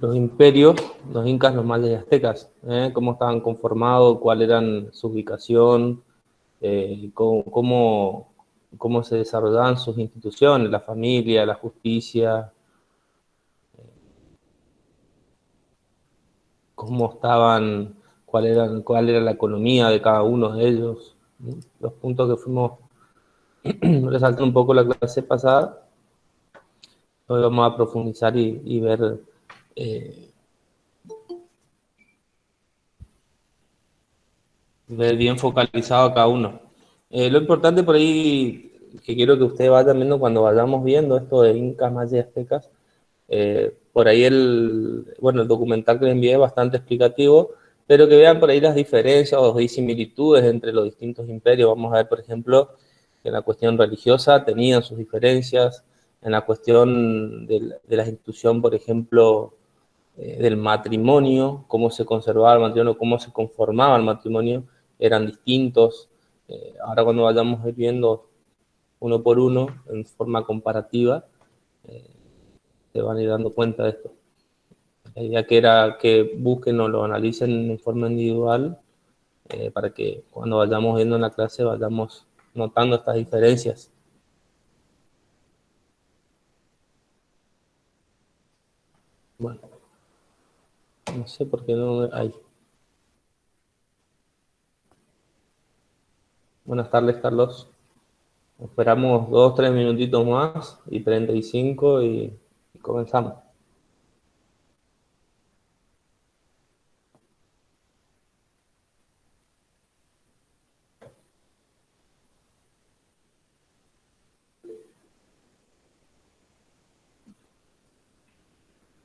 los imperios, los incas, los mayas y aztecas, cómo estaban conformados, cuál eran su ubicación, cómo se desarrollaban sus instituciones, la familia, la justicia, cómo estaban, cuál era la economía de cada uno de ellos. Los puntos que fuimos resaltando un poco la clase pasada, hoy vamos a profundizar y ver bien focalizado a cada uno. Lo importante por ahí que quiero que ustedes vayan viendo cuando vayamos viendo esto de incas, mayas y aztecas, por ahí el documental que les envié es bastante explicativo, pero que vean por ahí las diferencias o similitudes entre los distintos imperios. Vamos a ver, por ejemplo, que en la cuestión religiosa tenían sus diferencias, en la cuestión de la institución, por ejemplo, del matrimonio, cómo se conservaba el matrimonio, cómo se conformaba el matrimonio, eran distintos. Ahora cuando vayamos viendo uno por uno, en forma comparativa, se van a ir dando cuenta de esto. La idea que era que busquen o lo analicen en forma individual, para que cuando vayamos viendo en la clase vayamos notando estas diferencias. Bueno, no sé por qué no hay. Buenas tardes, Carlos. Esperamos 2-3 minutitos más y 35 y comenzamos.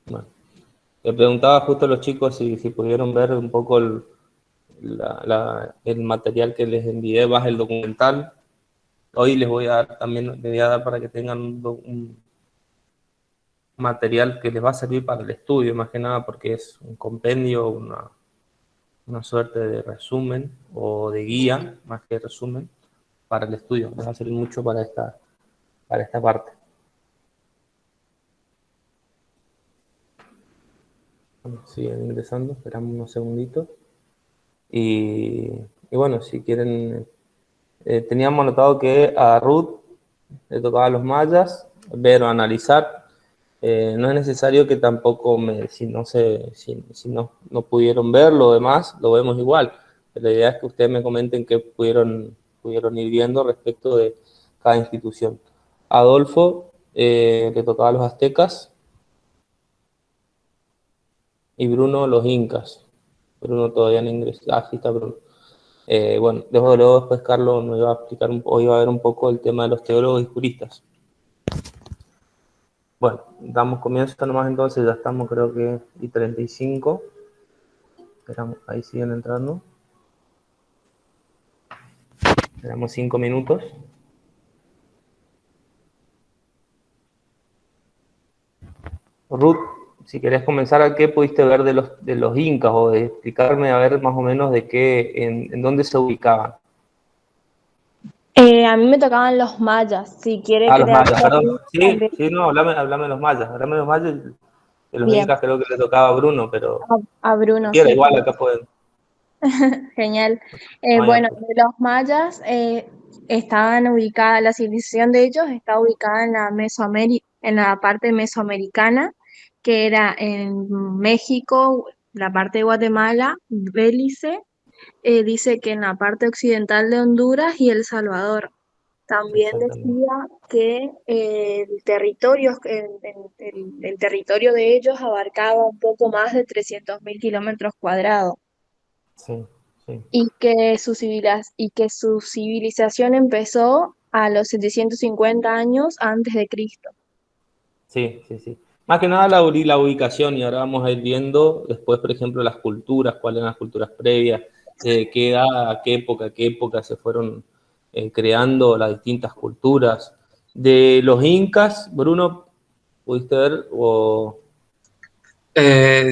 Bueno, le preguntaba justo a los chicos si pudieron ver un poco el material que les envié, más el documental. Hoy les voy a dar también, les voy a dar para que tengan un material que les va a servir para el estudio, más que nada porque es un compendio, una suerte de resumen o de guía, más que resumen, para el estudio. Les va a servir mucho para esta parte. Bueno, siguen ingresando, esperamos unos segunditos. Y bueno, si quieren, teníamos anotado que a Ruth le tocaba a los mayas, ver o analizar. No es necesario que tampoco, si no pudieron ver lo demás, lo vemos igual. La idea es que ustedes me comenten qué pudieron ir viendo respecto de cada institución. Adolfo le tocaba a los aztecas y Bruno los incas. Bruno todavía no ingresó. Ah, sí está Bruno. Bueno, luego después Carlos nos iba a explicar, o iba a ver un poco el tema de los teólogos y juristas. Bueno, damos comienzo nomás entonces, ya estamos creo que y 35. Esperamos, ahí siguen entrando. Esperamos 5 minutos. Ruth, si querés comenzar, ¿a qué pudiste ver de los incas o de explicarme a ver más o menos de qué, en dónde se ubicaban? A mí me tocaban los mayas, si quiere Los crear mayas, perdón. Sí, también. no, hablame de los mayas. Hablame de los mayas. De los Bien, incas creo que le tocaba a Bruno, pero a si Bruno, quiera, sí. igual acá pueden. Genial. No hay Bueno, apuro. de los mayas estaban ubicadas, la civilización de ellos está ubicada en la en la parte mesoamericana, que era en México, la parte de Guatemala, Belice, dice que en la parte occidental de Honduras y El Salvador. También Exactamente. decía que el territorio de ellos abarcaba un poco más de 300.000 kilómetros cuadrados Sí, sí. y que su civilización empezó a los 750 años antes de Cristo. Sí, sí, sí. Más que nada la ubicación y ahora vamos a ir viendo después, por ejemplo, las culturas, cuáles eran las culturas previas, de qué edad, a qué época se fueron creando las distintas culturas. De los incas, Bruno, ¿pudiste ver?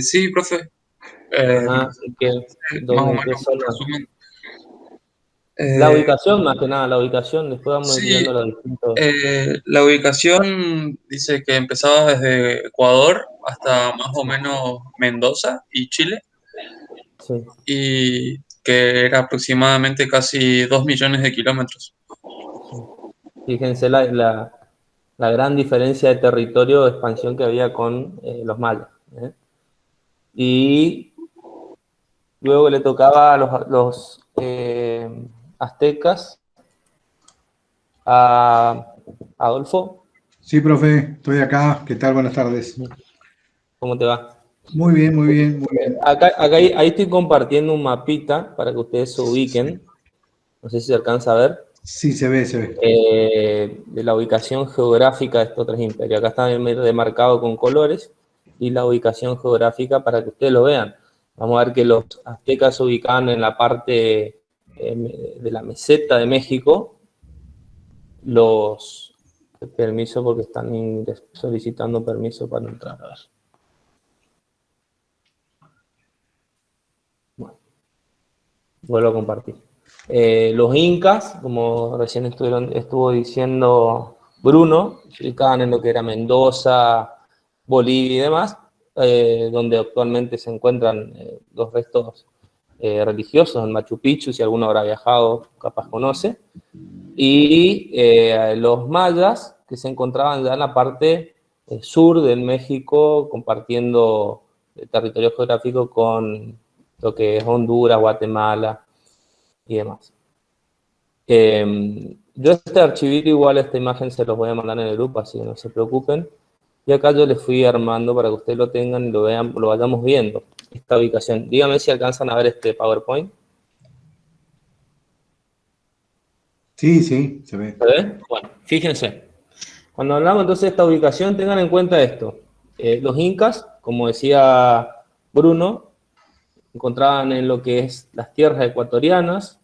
Sí, profe. Ajá, Más o ¿en qué menos un zona? resumen. La Eh, ubicación, más que nada, la ubicación, después vamos a ir sí, viendo los distintos. la ubicación dice que empezaba desde Ecuador hasta más o menos Mendoza y Chile, Sí. y que era aproximadamente casi 2 millones de kilómetros. Sí. Fíjense la gran diferencia de territorio de expansión que había con los mayas. ¿Eh? Y luego le tocaba a los aztecas, a Adolfo. Sí, profe, estoy acá. ¿Qué tal? Buenas tardes. ¿Cómo te va? Muy bien, muy bien, muy bien. Ahí estoy compartiendo un mapita para que ustedes se ubiquen. No sé si se alcanza a ver. Sí, se ve, se ve. De la ubicación geográfica de estos tres imperios. Acá está demarcado con colores y la ubicación geográfica para que ustedes lo vean. Vamos a ver que los aztecas se ubicaban en la parte de la meseta de México. Permiso porque están solicitando permiso para entrar. A ver. Bueno, vuelvo a compartir. Los incas, como recién estuvo diciendo Bruno, se ubicaban en lo que era Mendoza, Bolivia y demás, donde actualmente se encuentran los restos religiosos en Machu Picchu, si alguno habrá viajado, capaz conoce, y los mayas, que se encontraban ya en la parte sur del México, compartiendo territorio geográfico con lo que es Honduras, Guatemala y demás. Yo este archivito igual, esta imagen se los voy a mandar en el grupo, así que no se preocupen. Y acá yo les fui armando para que ustedes lo tengan y lo vean, lo vayamos viendo, esta ubicación. Díganme si alcanzan a ver este PowerPoint. Sí, sí, se ve. ¿Se ve? Bueno, fíjense. Cuando hablamos entonces de esta ubicación, tengan en cuenta esto. Los incas, como decía Bruno, encontraban en lo que es las tierras ecuatorianas,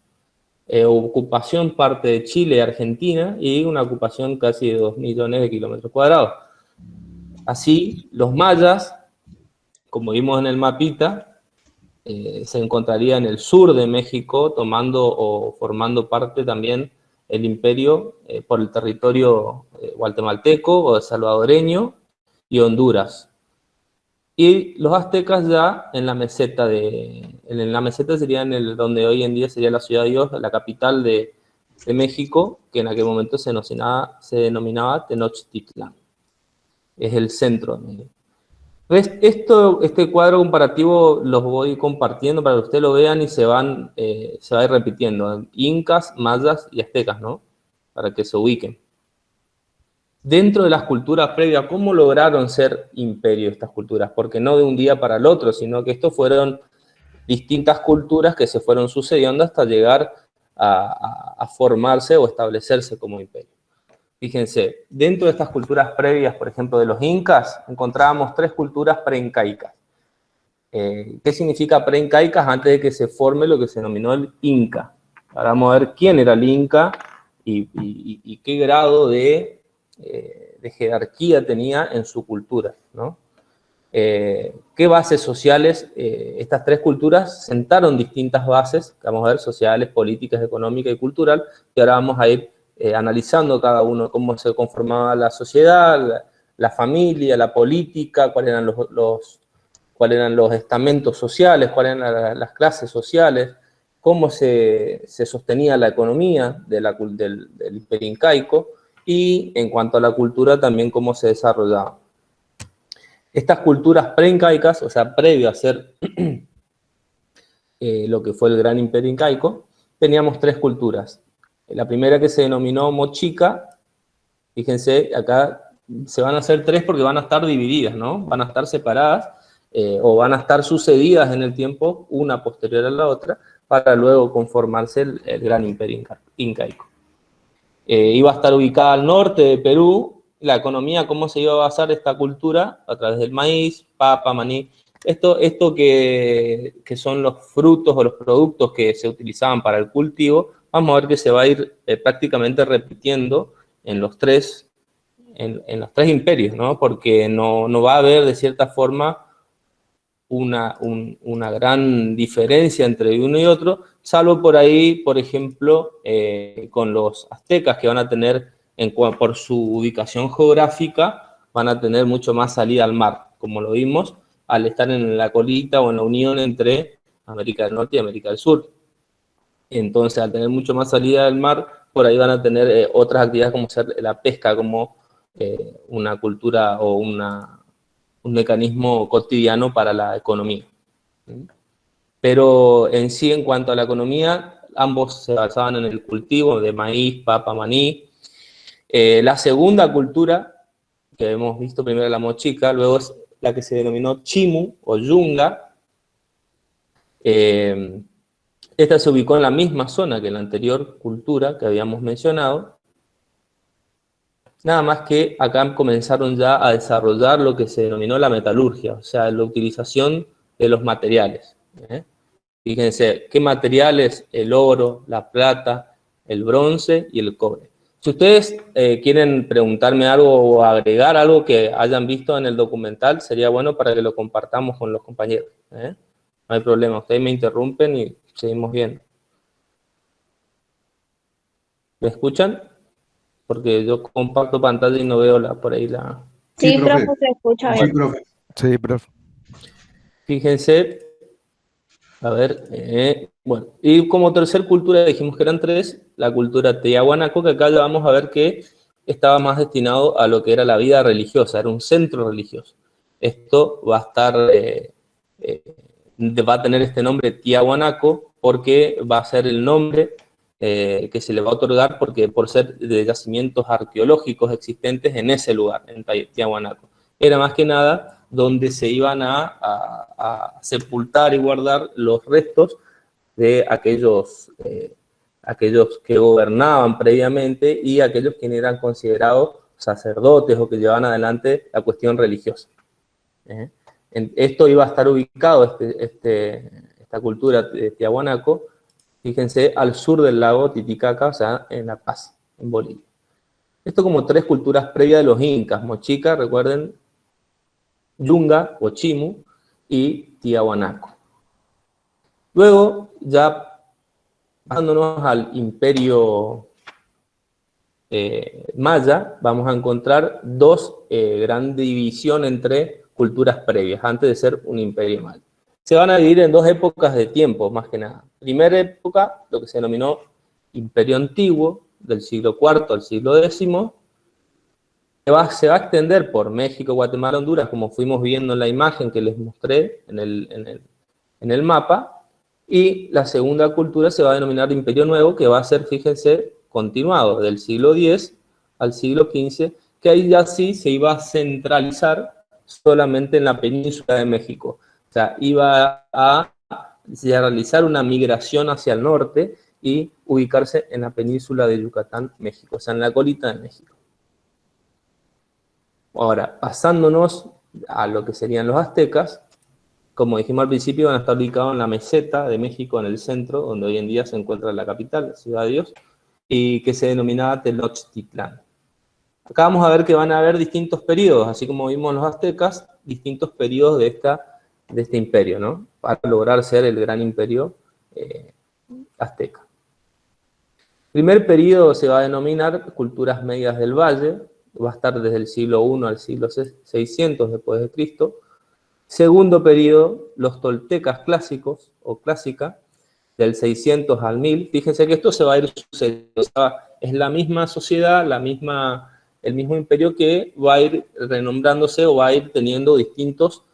ocupación parte de Chile y Argentina, y una ocupación casi de 2 millones de kilómetros cuadrados. Así, los mayas, como vimos en el mapita, se encontraría en el sur de México, tomando o formando parte también el imperio por el territorio guatemalteco o salvadoreño y Honduras. Y los aztecas ya en la meseta sería donde hoy en día sería la Ciudad de Dios, la capital de México, que en aquel momento se denominaba Tenochtitlan. Es el centro. Este cuadro comparativo los voy compartiendo para que ustedes lo vean y se va a ir repitiendo. Incas, mayas y aztecas, ¿no? Para que se ubiquen. Dentro de las culturas previas, ¿cómo lograron ser imperio estas culturas? Porque no de un día para el otro, sino que estos fueron distintas culturas que se fueron sucediendo hasta llegar a formarse o establecerse como imperio. Fíjense, dentro de estas culturas previas, por ejemplo, de los incas, encontrábamos 3 culturas preincaicas. ¿Qué significa preincaicas? Antes de que se forme lo que se denominó el Inca. Ahora vamos a ver quién era el Inca y qué grado de jerarquía tenía en su cultura, ¿no? ¿Qué bases sociales? Estas 3 culturas sentaron distintas bases, que vamos a ver, sociales, políticas, económicas y cultural, y ahora vamos a ir analizando cada uno, cómo se conformaba la sociedad, la familia, la política, cuáles eran los estamentos sociales, cuáles eran las clases sociales, cómo se sostenía la economía del imperio incaico, y en cuanto a la cultura también cómo se desarrollaba. Estas culturas preincaicas, o sea, previo a ser lo que fue el gran imperio incaico, teníamos 3 culturas. La primera, que se denominó Mochica, fíjense, acá se van a hacer 3 porque van a estar divididas, ¿no? Van a estar separadas o van a estar sucedidas en el tiempo, una posterior a la otra, para luego conformarse el gran imperio incaico. Iba a estar ubicada al norte de Perú. La economía, ¿cómo se iba a basar esta cultura? A través del maíz, papa, maní. Esto que son los frutos o los productos que se utilizaban para el cultivo, vamos a ver que se va a ir prácticamente repitiendo en los 3 imperios, ¿no? Porque no va a haber, de cierta forma, una gran diferencia entre uno y otro, salvo por ahí, por ejemplo, con los aztecas, que van a tener, por su ubicación geográfica, van a tener mucho más salida al mar, como lo vimos, al estar en la colita o en la unión entre América del Norte y América del Sur. Entonces, al tener mucho más salida del mar, por ahí van a tener otras actividades como ser la pesca, como una cultura o un mecanismo cotidiano para la economía. Pero en sí, en cuanto a la economía, ambos se basaban en el cultivo de maíz, papa, maní. La segunda cultura, que hemos visto primero la mochica, luego es la que se denominó chimu o yunga. Esta se ubicó en la misma zona que la anterior cultura que habíamos mencionado. Nada más que acá comenzaron ya a desarrollar lo que se denominó la metalurgia, o sea, la utilización de los materiales. Fíjense, ¿qué materiales? El oro, la plata, el bronce y el cobre. Si ustedes quieren preguntarme algo o agregar algo que hayan visto en el documental, sería bueno para que lo compartamos con los compañeros. No hay problema, ustedes me interrumpen y seguimos viendo. ¿Me escuchan? Porque yo comparto pantalla y no veo por ahí la... Sí, Sí, profe. profe, se escucha Sí, bien. profe. Sí, profe. Fíjense, a ver, bueno, y como tercer cultura dijimos que eran tres, la cultura tiahuanaco, que acá ya vamos a ver que estaba más destinado a lo que era la vida religiosa, era un centro religioso. Esto va a estar, va a tener este nombre Tiahuanaco porque va a ser el nombre que se le va a otorgar por ser de yacimientos arqueológicos existentes en ese lugar, en Tiahuanaco. Era más que nada donde se iban a sepultar y guardar los restos de aquellos que gobernaban previamente y aquellos que eran considerados sacerdotes o que llevaban adelante la cuestión religiosa. Esto iba a estar ubicado, esta cultura de Tiahuanaco, fíjense, al sur del lago Titicaca, o sea, en La Paz, en Bolivia. Esto como tres culturas previas de los incas: Mochica, recuerden, Yunga o Chimu y Tiahuanaco. Luego, ya pasándonos al imperio maya, vamos a encontrar dos grandes divisiones entre culturas previas, antes de ser un imperio maya. Se van a dividir en dos épocas de tiempo, más que nada. Primera época, lo que se denominó Imperio Antiguo, del siglo IV al siglo X, se va a extender por México, Guatemala, Honduras, como fuimos viendo en la imagen que les mostré en el mapa, y la segunda cultura se va a denominar Imperio Nuevo, que va a ser, fíjense, continuado del siglo X al siglo XV, que ahí ya sí se iba a centralizar solamente en la península de México. O sea, iba a realizar una migración hacia el norte y ubicarse en la península de Yucatán, México, o sea, en la colita de México. Ahora, pasándonos a lo que serían los aztecas, como dijimos al principio, van a estar ubicados en la meseta de México, en el centro, donde hoy en día se encuentra la capital, la Ciudad de Dios, y que se denominaba Tenochtitlán. Acá vamos a ver que van a haber distintos periodos, así como vimos los aztecas, distintos periodos de este imperio, ¿no? Para lograr ser el gran imperio azteca. El primer periodo se va a denominar Culturas Medias del Valle, va a estar desde el siglo I al siglo 600 después de Cristo. Segundo periodo, los toltecas clásicos o clásica, del 600 al 1000. Fíjense que esto se va a ir sucediendo, o sea, es la misma sociedad, el mismo imperio que va a ir renombrándose o va a ir teniendo distintos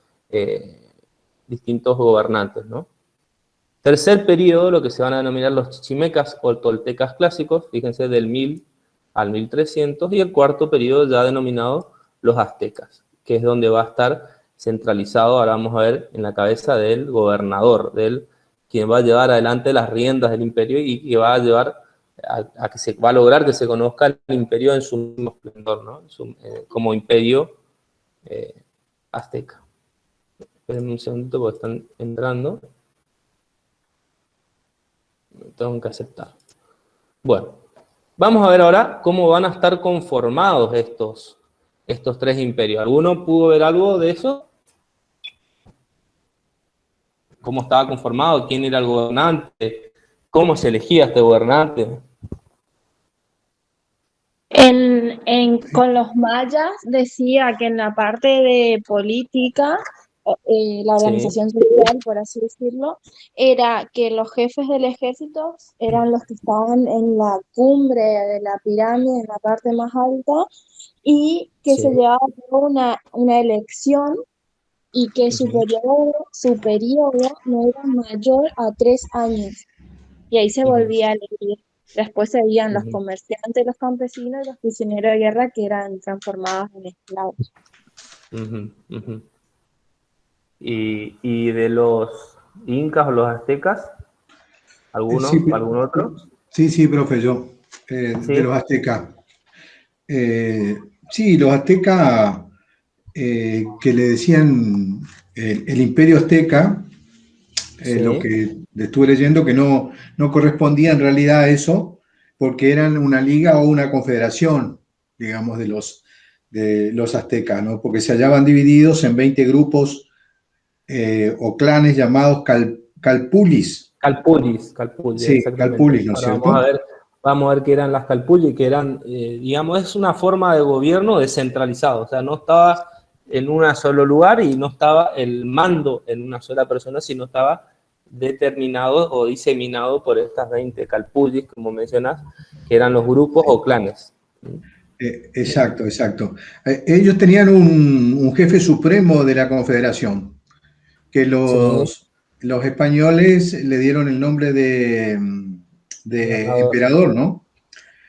gobernantes, ¿no? Tercer periodo, lo que se van a denominar los chichimecas o toltecas clásicos, fíjense, del 1000 al 1300, y el cuarto periodo ya denominado los aztecas, que es donde va a estar centralizado, ahora vamos a ver, en la cabeza del gobernador, quien va a llevar adelante las riendas del imperio y que va a llevar a que se va a lograr que se conozca el imperio en su mismo esplendor, ¿no? Como imperio azteca. Esperen un segundito porque están entrando. Tengo que aceptar. Bueno, vamos a ver ahora cómo van a estar conformados estos tres imperios. ¿Alguno pudo ver algo de eso? cómo estaba conformado, quién era el gobernante, cómo se elegía este gobernante. Con los mayas decía que en la parte de política, la Sí, organización social, por así decirlo, era que los jefes del ejército eran los que estaban en la cumbre de la pirámide, en la parte más alta, y que se sí. llevaba a cabo una elección y que Ujú, su periodo no era mayor a 3 años. Y ahí se ujú, volvía a elegir. Después seguían los ujú, comerciantes, los campesinos y los prisioneros de guerra que eran transformados en esclavos. ujú, ujú. Y de los incas o los aztecas, Sí, algún otro? sí, sí, profe, yo, de los Sí, aztecas. Sí, los aztecas, que le decían el imperio azteca, lo sí. que estuve leyendo que no correspondía en realidad a eso, porque eran una liga o una confederación, digamos, de los aztecas, ¿no? Porque se hallaban divididos en 20 grupos o clanes llamados calpulis. Calpulli, Sí, exactamente. calpulis, ¿no es Ahora cierto? vamos a ver qué eran las Calpulli, que eran, digamos, es una forma de gobierno descentralizado, o sea, no estaba en un solo lugar y no estaba el mando en una sola persona, sino estaba determinado o diseminado por estas 20 Calpullis, como mencionas, que eran los grupos o clanes. Exacto, exacto. Ellos tenían un jefe supremo de la confederación, que Sí, los españoles le dieron el nombre de gobernador, emperador, ¿no?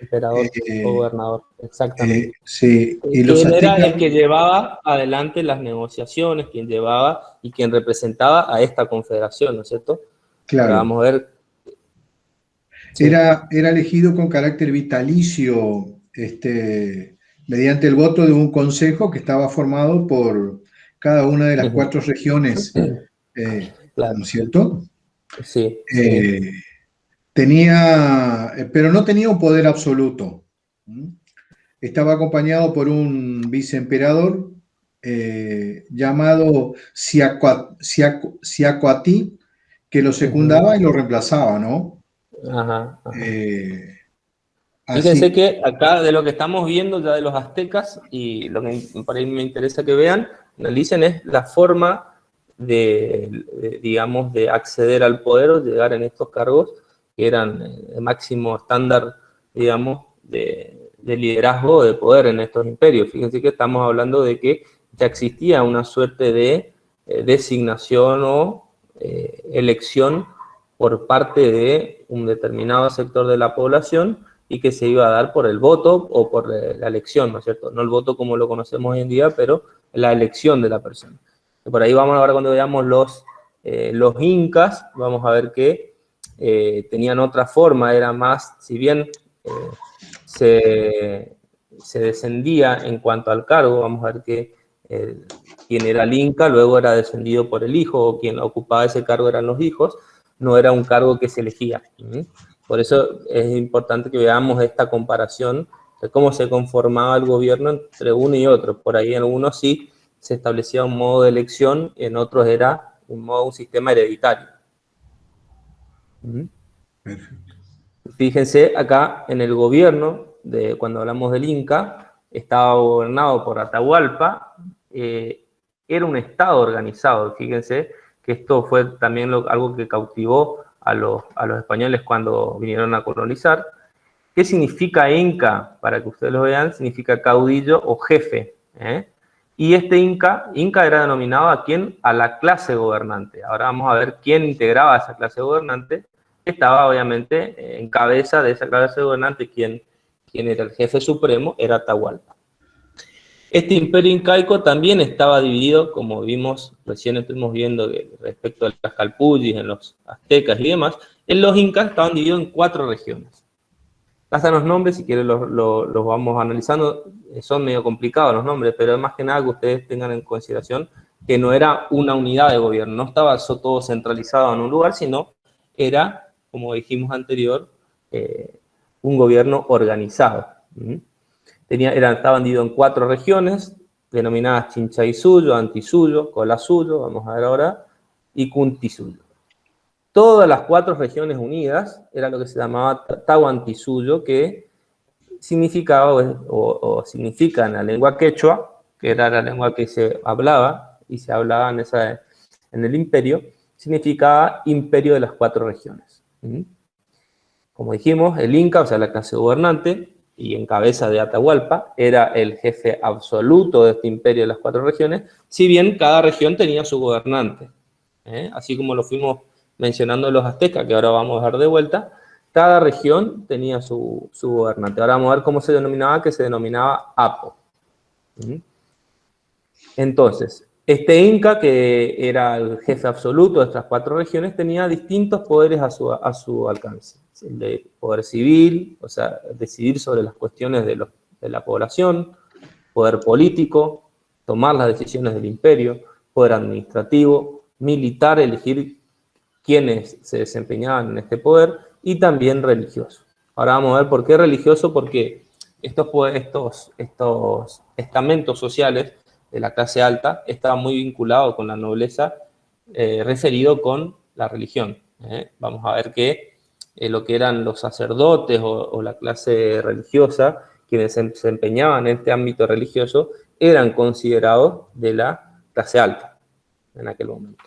emperador o Eh, gobernador, exactamente. sí, y los Quien era aztecas, el que llevaba adelante las negociaciones, quien llevaba y quien representaba a esta confederación, ¿no es cierto? Ahora claro, vamos a ver, sí, era elegido con carácter vitalicio, mediante el voto de un consejo que estaba formado por cada una de las ujú, 4 regiones, ¿no claro, es cierto? sí, sí, Eh, pero no tenía un poder absoluto. ¿Mm? Estaba acompañado por un viceemperador llamado Ciacuatí, que lo ujú, secundaba y lo reemplazaba, ¿no? ajá, ajá. Eh, Fíjense así, que acá de lo que estamos viendo ya de los aztecas y lo que por ahí me interesa que vean, analicen es la forma digamos, de acceder al poder o llegar en estos cargos que eran el máximo estándar, digamos, de liderazgo, de poder en estos imperios. Fíjense que estamos hablando de que ya existía una suerte de designación o elección por parte de un determinado sector de la población y que se iba a dar por el voto o por la elección, ¿no es cierto? No el voto como lo conocemos hoy en día, pero la elección de la persona. Por ahí vamos ahora cuando veamos los incas, vamos a ver que tenían otra forma, era más, si bien se, se descendía en cuanto al cargo, vamos a ver que quien era el inca luego era descendido por el hijo, o quien ocupaba ese cargo eran los hijos, no era un cargo que se elegía. Por eso es importante que veamos esta comparación de cómo se conformaba el gobierno entre uno y otro. Por ahí en algunos sí se establecía un modo de elección, en otros era un sistema hereditario. perfecto. Fíjense acá en el gobierno, cuando hablamos del Inca, estaba gobernado por Atahualpa, era un estado organizado. Fíjense que esto fue también algo que cautivó a los españoles cuando vinieron a colonizar. ¿Qué significa Inca? Para que ustedes lo vean, significa caudillo o jefe. Y este Inca era denominado a quién? A la clase gobernante. Ahora vamos a ver quién integraba a esa clase gobernante. Estaba obviamente en cabeza de esa clase gobernante, quien era el jefe supremo, era Atahualpa. Este imperio incaico también estaba dividido, como vimos, recién estuvimos viendo respecto a las calpullis, en los aztecas y demás, en los incas estaban divididos en 4 regiones. Acá están los nombres, si quieren los vamos analizando, son medio complicados los nombres, pero es más que nada que ustedes tengan en consideración que no era una unidad de gobierno, no estaba eso todo centralizado en un lugar, sino era, como dijimos anterior, un gobierno organizado. Estaban divididos en 4 regiones, denominadas Chinchaysuyo, Antisuyo, Colasuyo, vamos a ver ahora, y Cuntisuyo. todas las 4 regiones unidas, era lo que se llamaba Tahuantinsuyo, que significaba o significa en la lengua quechua, que era la lengua que se hablaba y se hablaba en el imperio, significaba imperio de las 4 regiones. Como dijimos, el Inca, o sea, la clase gobernante, y en cabeza de Atahualpa, era el jefe absoluto de este imperio de las 4 regiones, si bien cada región tenía su gobernante. Así como lo fuimos mencionando los aztecas, que ahora vamos a ver de vuelta, cada región tenía su gobernante. Ahora vamos a ver cómo se denominaba, que se denominaba Apo. Entonces, este Inca, que era el jefe absoluto de estas 4 regiones, tenía distintos poderes a su alcance. El de poder civil, o sea, decidir sobre las cuestiones de la población, poder político, tomar las decisiones del imperio, poder administrativo, militar, elegir quiénes se desempeñaban en este poder, y también religioso. Ahora vamos a ver por qué religioso, porque estos estamentos sociales de la clase alta estaban muy vinculados con la nobleza, referido con la religión. Vamos a ver que lo que eran los sacerdotes o la clase religiosa, quienes se desempeñaban en este ámbito religioso, eran considerados de la clase alta en aquel momento.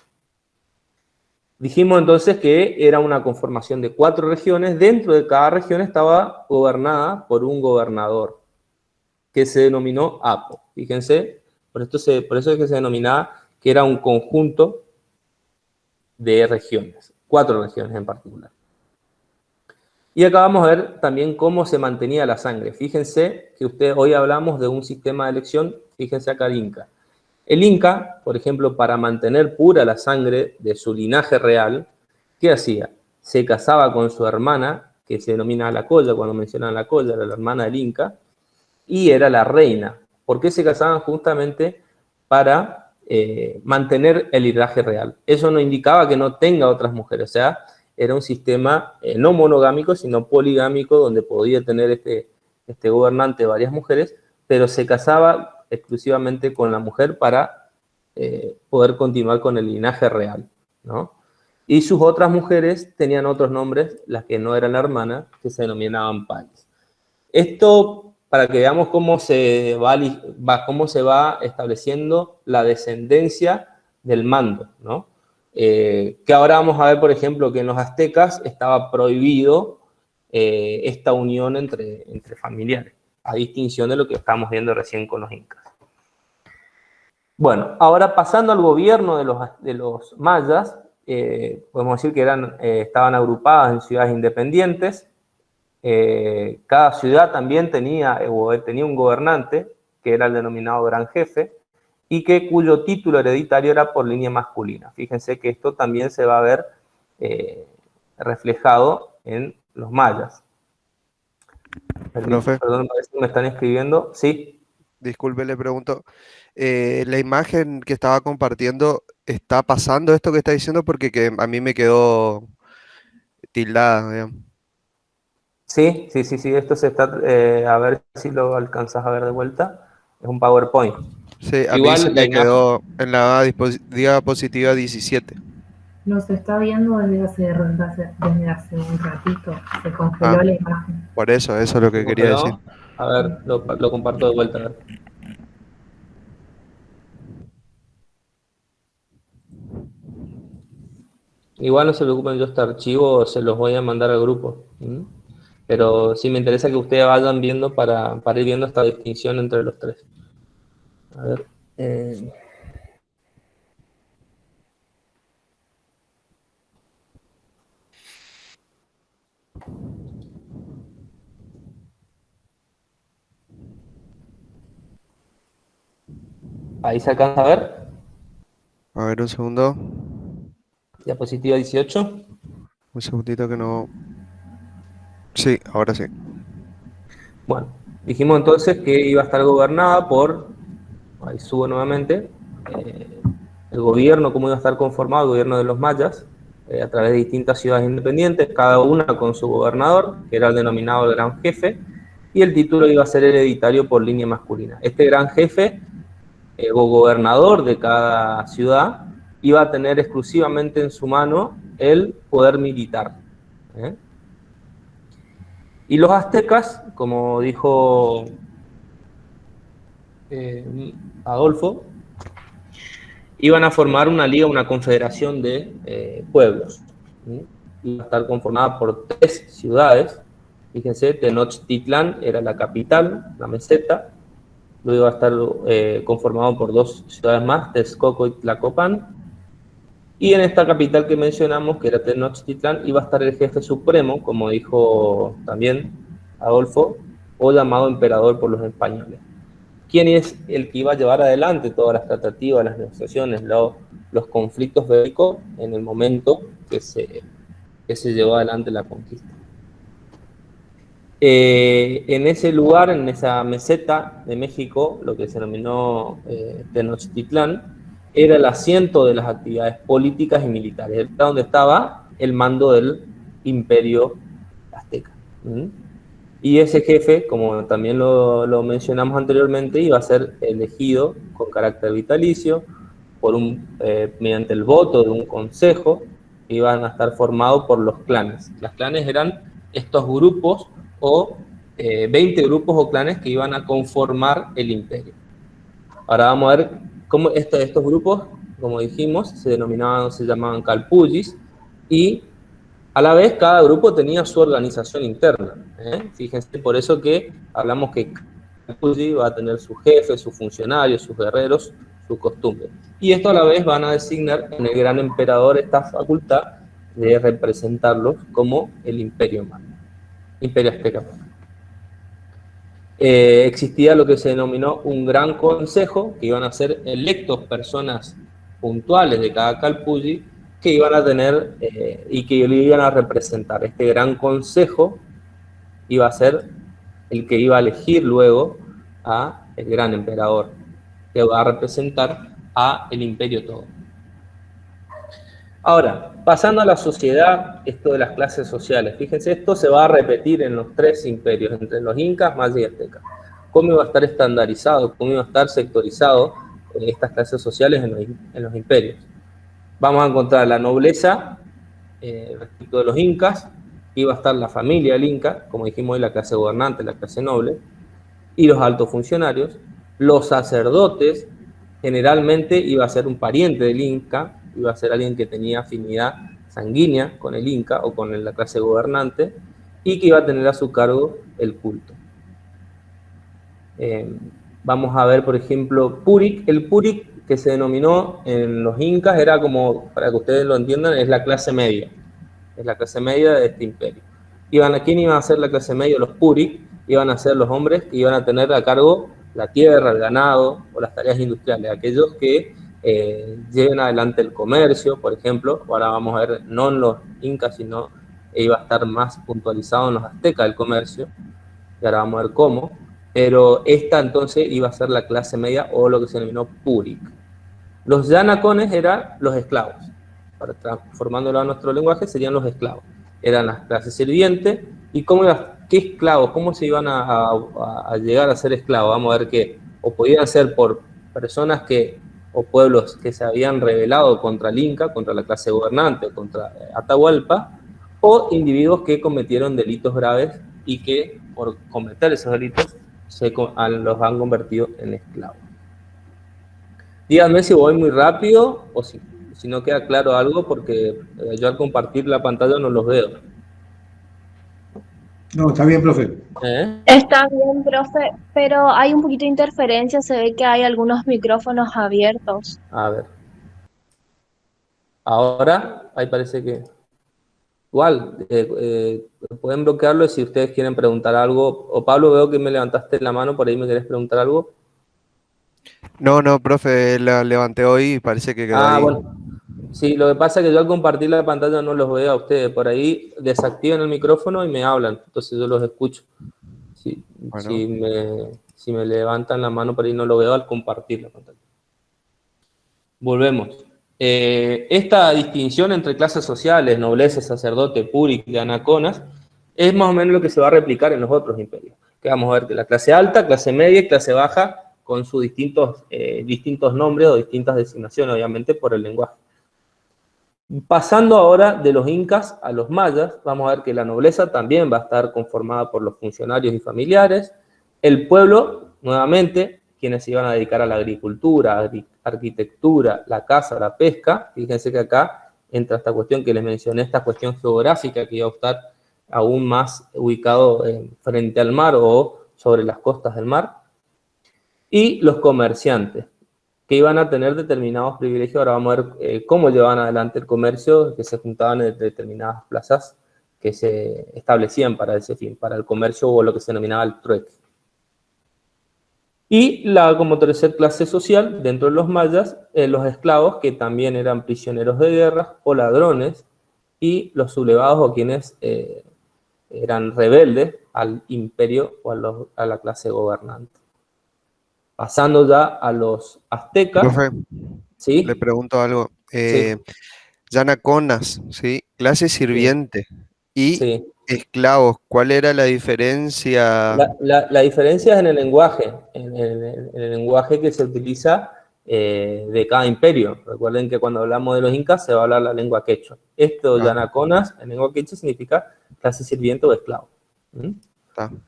Dijimos entonces que era una conformación de 4 regiones. Dentro de cada región estaba gobernada por un gobernador, que se denominó Apo. Fíjense, por eso es que se denominaba que era un conjunto de regiones, 4 regiones en particular. Y acá vamos a ver también cómo se mantenía la sangre. Fíjense que hoy hablamos de un sistema de elección, fíjense acá el Inca. El Inca, por ejemplo, para mantener pura la sangre de su linaje real, ¿qué hacía? Se casaba con su hermana, que se denomina la Colla, cuando mencionan la Colla, era la hermana del Inca, y era la reina. ¿Por qué se casaban? Justamente para mantener el linaje real. Eso no indicaba que no tenga otras mujeres, o sea, era un sistema no monogámico, sino poligámico, donde podía tener este gobernante varias mujeres, pero se casaba exclusivamente con la mujer para poder continuar con el linaje real, ¿no? Y sus otras mujeres tenían otros nombres, las que no eran la hermana, que se denominaban pares. Esto para que veamos cómo se va estableciendo la descendencia del mando, ¿no? Que ahora vamos a ver, por ejemplo, que en los aztecas estaba prohibido esta unión entre familiares, a distinción de lo que estamos viendo recién con los incas. Bueno, ahora pasando al gobierno de los mayas, podemos decir que estaban agrupadas en ciudades independientes. Cada ciudad también tenía un gobernante, que era el denominado gran jefe, y cuyo título hereditario era por línea masculina. Fíjense que esto también se va a ver reflejado en los mayas. Profe. Perdón, parece que me están escribiendo. Sí. Disculpe, le pregunto. La imagen que estaba compartiendo, ¿está pasando esto que está diciendo? Porque a mí me quedó tildada, digamos. Sí, esto se está, a ver si lo alcanzas a ver de vuelta. Es un PowerPoint. Sí, a Igual mí se me quedó en la diapositiva 17. Nos está viendo desde hace un ratito. Se congeló la imagen. Por eso es lo que quería decir. A ver, lo comparto de vuelta. A ver. Igual no se preocupen, yo este archivo se los voy a mandar al grupo. Pero sí me interesa que ustedes vayan viendo para ir viendo esta distinción entre los 3. A ver. Ahí se alcanza a ver. A ver, un segundo. Diapositiva 18. Un segundito que no... Sí, ahora sí. Bueno, dijimos entonces que iba a estar gobernada por, ahí subo nuevamente, el gobierno, cómo iba a estar conformado el gobierno de los mayas, a través de distintas ciudades independientes, cada una con su gobernador, que era el denominado el gran jefe, y el título iba a ser hereditario por línea masculina. Este gran jefe, o gobernador de cada ciudad, iba a tener exclusivamente en su mano el poder militar. Y los aztecas, como dijo Adolfo, iban a formar una liga, una confederación de pueblos. Iba a estar conformada por 3 ciudades. Fíjense, Tenochtitlán era la capital, la meseta. Luego iba a estar conformado por 2 ciudades más, Texcoco y Tlacopan. Y en esta capital que mencionamos, que era Tenochtitlán, iba a estar el jefe supremo, como dijo también Adolfo, o llamado emperador por los españoles. ¿Quién es el que iba a llevar adelante todas las tratativas, las negociaciones, los conflictos bélicos en el momento que se llevó adelante la conquista? En ese lugar, en esa meseta de México, lo que se denominó Tenochtitlán, era el asiento de las actividades políticas y militares, era donde estaba el mando del imperio azteca. Y ese jefe, como también lo mencionamos anteriormente, iba a ser elegido con carácter vitalicio mediante el voto de un consejo. Iban a estar formados por los clanes. Los clanes eran estos grupos o 20 grupos o clanes que iban a conformar el imperio. Ahora vamos a ver cómo estos grupos, como dijimos, se llamaban calpullis, y a la vez cada grupo tenía su organización interna. Fíjense, por eso que hablamos que calpulli va a tener su jefe, sus funcionarios, sus guerreros, sus costumbres. Y esto a la vez van a designar en el gran emperador esta facultad de representarlos como el imperio humano. Imperio azteca. Existía lo que se denominó un gran consejo, que iban a ser electos personas puntuales de cada calpulli, que iban a tener y que le iban a representar. Este gran consejo iba a ser el que iba a elegir luego a el gran emperador, que va a representar a el imperio todo. Ahora, pasando a la sociedad, esto de las clases sociales. Fíjense, esto se va a repetir en los 3 imperios, entre los incas, mayas y aztecas. ¿Cómo iba a estar estandarizado? ¿Cómo iba a estar sectorizado estas clases sociales en los imperios? Vamos a encontrar la nobleza, respecto de los incas, iba a estar la familia del inca, como dijimos hoy, la clase gobernante, la clase noble, y los altos funcionarios. Los sacerdotes, generalmente iba a ser un pariente del inca, iba a ser alguien que tenía afinidad sanguínea con el inca o con la clase gobernante, y que iba a tener a su cargo el culto. Vamos a ver, por ejemplo, Purik. El Purik, que se denominó en los incas, era como, para que ustedes lo entiendan, es la clase media. Es la clase media de este imperio. ¿Quién iba a ser la clase media? Los Purik iban a ser los hombres que iban a tener a cargo la tierra, el ganado o las tareas industriales, aquellos que lleven adelante el comercio, por ejemplo. Ahora vamos a ver, no en los incas, sino iba a estar más puntualizado en los aztecas el comercio, y ahora vamos a ver cómo. Pero esta entonces iba a ser la clase media o lo que se denominó Purik. Los yanacones eran los esclavos. Para transformándolo a nuestro lenguaje serían los esclavos. Eran las clases sirvientes. ¿Y qué esclavos? ¿Cómo se iban a llegar a ser esclavos? Vamos a ver que o podían ser por personas o pueblos que se habían rebelado contra el Inca, contra la clase gobernante, contra Atahualpa, o individuos que cometieron delitos graves y que por cometer esos delitos los han convertido en esclavos. Díganme si voy muy rápido o si no queda claro algo, porque yo al compartir la pantalla no los veo. No, está bien, profe. Está bien, profe, pero hay un poquito de interferencia, se ve que hay algunos micrófonos abiertos. A ver. Ahora, ahí parece que... Igual, pueden bloquearlo si ustedes quieren preguntar algo. O Pablo, veo que me levantaste la mano, por ahí me querés preguntar algo. No, profe, la levanté hoy y parece que quedó ahí. Bueno. Sí, lo que pasa es que yo al compartir la pantalla no los veo a ustedes. Por ahí desactivan el micrófono y me hablan, entonces yo los escucho. Bueno. Si me levantan la mano por ahí no lo veo al compartir la pantalla. Volvemos. Esta distinción entre clases sociales, nobleza, sacerdote, purik y anaconas, es más o menos lo que se va a replicar en los otros imperios. Que vamos a ver que la clase alta, clase media y clase baja, con sus distintos nombres o distintas designaciones, obviamente, por el lenguaje. Pasando ahora de los incas a los mayas, vamos a ver que la nobleza también va a estar conformada por los funcionarios y familiares. El pueblo, nuevamente, quienes se iban a dedicar a la agricultura, arquitectura, la caza, la pesca. Fíjense que acá entra esta cuestión que les mencioné, esta cuestión geográfica que iba a estar aún más ubicado frente al mar o sobre las costas del mar. Y los comerciantes, que iban a tener determinados privilegios. Ahora vamos a ver cómo llevaban adelante el comercio, que se juntaban en determinadas plazas que se establecían para ese fin, para el comercio o lo que se denominaba el trueque. Y como tercer clase social, dentro de los mayas, los esclavos, que también eran prisioneros de guerra o ladrones, y los sublevados o quienes eran rebeldes al imperio o a la clase gobernante. Pasando ya a los aztecas. Profe, ¿Sí? le pregunto algo. Sí. Yanaconas, ¿sí? Clase sirviente y Sí. esclavos, ¿cuál era la diferencia? La diferencia es en el lenguaje, en el lenguaje que se utiliza de cada imperio. Recuerden que cuando hablamos de los incas se va a hablar la lengua quechua. Esto, Yanaconas, en lengua quechua significa clase sirviente o esclavo.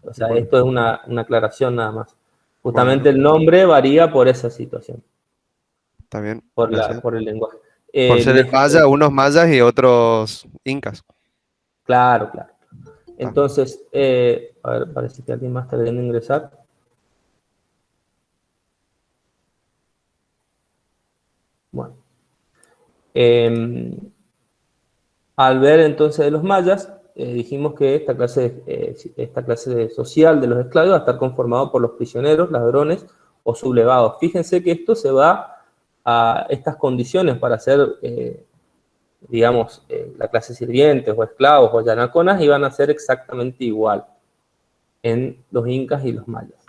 O sea, esto es una aclaración nada más. Justamente el nombre varía por esa situación. Está bien. Por el lenguaje. Por ser el maya, unos mayas y otros incas. Claro, claro. Entonces, a ver, parece que alguien más está queriendo ingresar. Bueno. Al ver entonces de los mayas, dijimos que esta clase social de los esclavos va a estar conformado por los prisioneros, ladrones o sublevados. Fíjense que esto se va a estas condiciones para ser, digamos, la clase sirvientes o esclavos o yanaconas iban a ser exactamente igual en los incas y los mayas.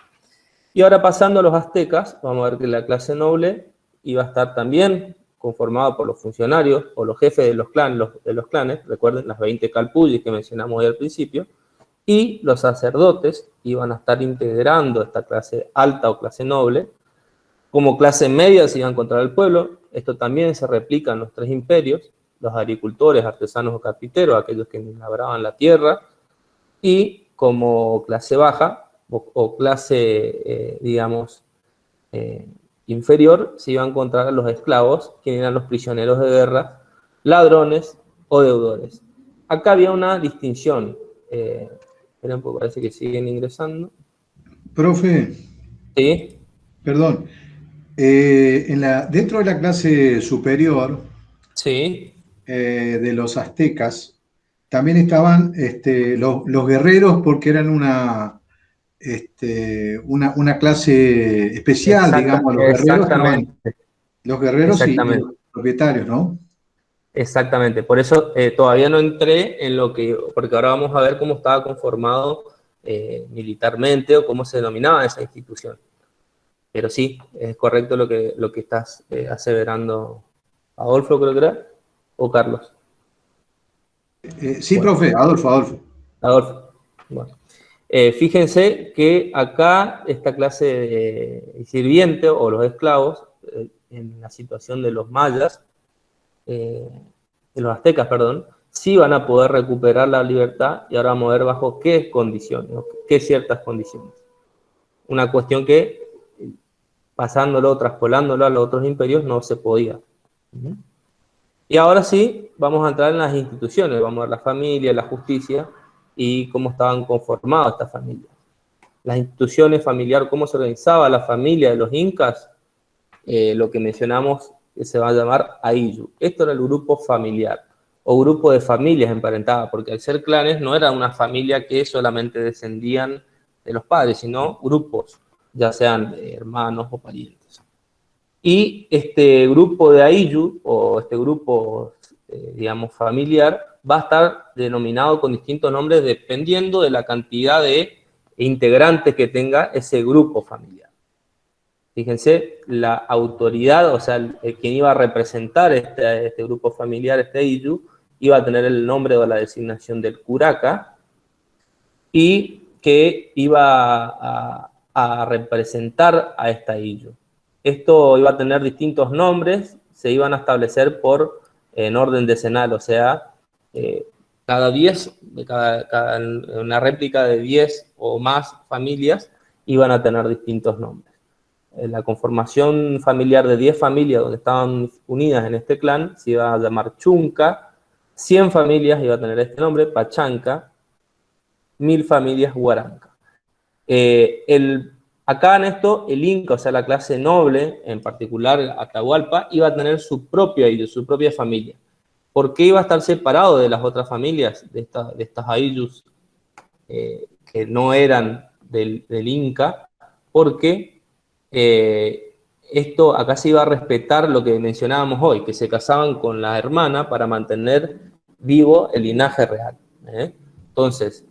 Y ahora pasando a los aztecas, vamos a ver que la clase noble iba a estar también conformada por los funcionarios o los jefes de los clanes, recuerden las 20 calpullis que mencionamos hoy al principio, y los sacerdotes iban a estar integrando esta clase alta o clase noble. Como clase media se iba a encontrar el pueblo. Esto también se replica en los tres imperios: los agricultores, artesanos o carpinteros, aquellos que labraban la tierra. Y como clase baja o clase, digamos, inferior, se iba a encontrar a los esclavos, quienes eran los prisioneros de guerra, ladrones o deudores. Acá había una distinción. Esperen, porque parece que siguen ingresando. Profe. Sí. Perdón. Dentro de la clase superior, sí, de los aztecas, también estaban los guerreros, porque eran una clase especial, digamos, los guerreros también. Los guerreros y los propietarios, ¿no? Exactamente, por eso todavía no entré en porque ahora vamos a ver cómo estaba conformado militarmente o cómo se denominaba esa institución. Pero sí, es correcto lo que estás aseverando, Adolfo, creo que era, o Carlos. Sí, bueno. Profe, Adolfo. Bueno. Fíjense que acá esta clase de sirviente o los esclavos, en la situación de los mayas, de los aztecas, perdón, sí van a poder recuperar la libertad, y ahora vamos a ver bajo qué condiciones, qué ciertas condiciones. Una cuestión que, pasándolo, traspolándolo a los otros imperios, no se podía. Y ahora sí, vamos a entrar en las instituciones, vamos a ver la familia, la justicia, y cómo estaban conformadas estas familias. Las instituciones familiares, cómo se organizaba la familia de los incas, lo que mencionamos que se va a llamar Ayllu. Esto era el grupo familiar, o grupo de familias emparentadas, porque al ser clanes no era una familia que solamente descendían de los padres, sino grupos, ya sean hermanos o parientes. Y este grupo de Ayllu, o este grupo, digamos, familiar, va a estar denominado con distintos nombres dependiendo de la cantidad de integrantes que tenga ese grupo familiar. Fíjense, la autoridad, o sea, quien iba a representar este grupo familiar, este Ayllu, iba a tener el nombre o la designación del curaca, y que iba a representar a esta Ayllu. Esto iba a tener distintos nombres, se iban a establecer por en orden decenal, o sea, cada 10, una réplica de 10 o más familias iban a tener distintos nombres. La conformación familiar de 10 familias donde estaban unidas en este clan se iba a llamar Chunca, 100 familias iba a tener este nombre, Pachanca, 1000 familias, Huaranca. Acá en esto, el Inca, o sea, la clase noble, en particular Atahualpa, iba a tener su propio ayllus, su propia familia. ¿Por qué iba a estar separado de las otras familias, de estas ayllus que no eran del Inca? Porque esto acá se iba a respetar lo que mencionábamos hoy, que se casaban con la hermana para mantener vivo el linaje real. Entonces,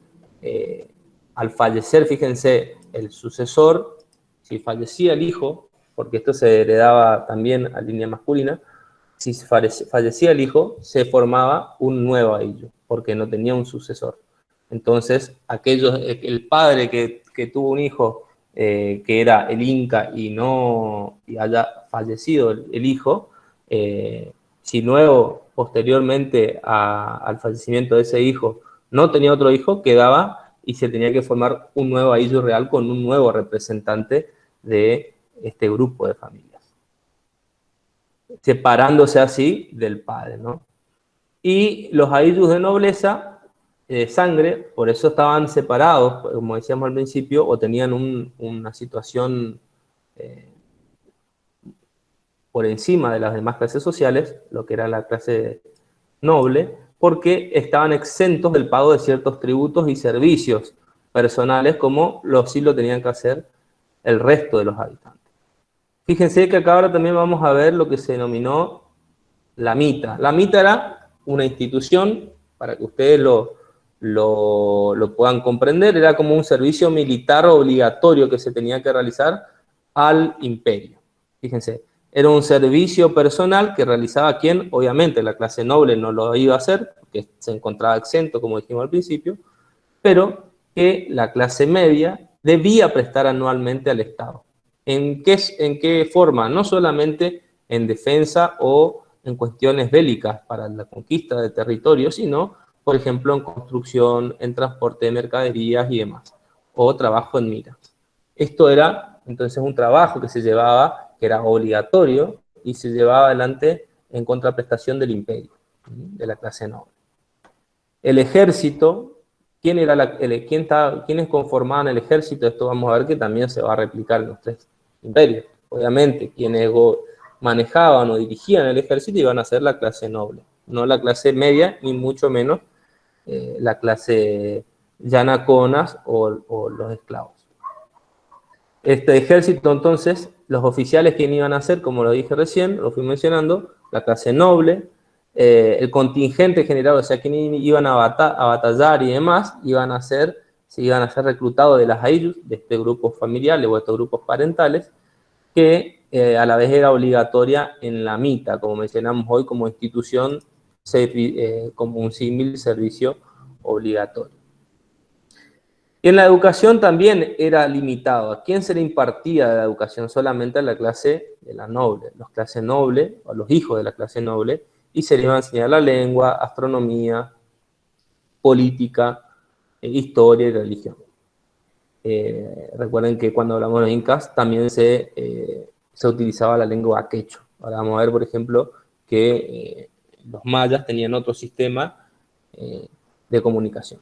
al fallecer, fíjense, el sucesor, si fallecía el hijo, porque esto se heredaba también a línea masculina, si fallecía el hijo, se formaba un nuevo ayllus, porque no tenía un sucesor. Entonces, el padre que tuvo un hijo que era el Inca y haya fallecido el hijo, si luego, posteriormente al fallecimiento de ese hijo, no tenía otro hijo, quedaba y se tenía que formar un nuevo ayllus real con un nuevo representante de este grupo de familias, separándose así del padre, ¿no? Y los ayllus de nobleza, de sangre, por eso estaban separados, como decíamos al principio, o tenían una situación por encima de las demás clases sociales, lo que era la clase noble, porque estaban exentos del pago de ciertos tributos y servicios personales, como sí lo tenían que hacer el resto de los habitantes. Fíjense que acá ahora también vamos a ver lo que se denominó la mita. La mita era una institución, para que ustedes lo puedan comprender, era como un servicio militar obligatorio que se tenía que realizar al imperio. Fíjense, era un servicio personal que realizaba quien, obviamente la clase noble no lo iba a hacer, porque se encontraba exento, como dijimos al principio, pero que la clase media debía prestar anualmente al Estado. ¿En qué forma? No solamente en defensa o en cuestiones bélicas para la conquista de territorio, sino, por ejemplo, en construcción, en transporte de mercaderías y demás, o trabajo en minas. Esto era, entonces, un trabajo que se llevaba, que era obligatorio, y se llevaba adelante en contraprestación del imperio, de la clase noble. El ejército, ¿quiénes conformaban el ejército? Esto vamos a ver que también se va a replicar en los tres imperios. Obviamente, quienes manejaban o dirigían el ejército iban a ser la clase noble, no la clase media, ni mucho menos la clase yanaconas o los esclavos. Este ejército, entonces, los oficiales que iban a ser, como lo dije recién, lo fui mencionando, la clase noble, el contingente general, o sea, quienes iban a batallar y demás, se iban a ser reclutados de las ayllus, de este grupo familiar o estos grupos parentales, que a la vez era obligatoria en la mita, como mencionamos hoy, como institución, como un símil servicio obligatorio. Y en la educación también era limitado. ¿A quién se le impartía la educación? Solamente a la clase de la noble, los clases noble, o los hijos de la clase noble, y se les iba a enseñar la lengua, astronomía, política, historia y religión. Recuerden que cuando hablamos de los incas también se utilizaba la lengua quechua. Ahora vamos a ver, por ejemplo, que los mayas tenían otro sistema de comunicación.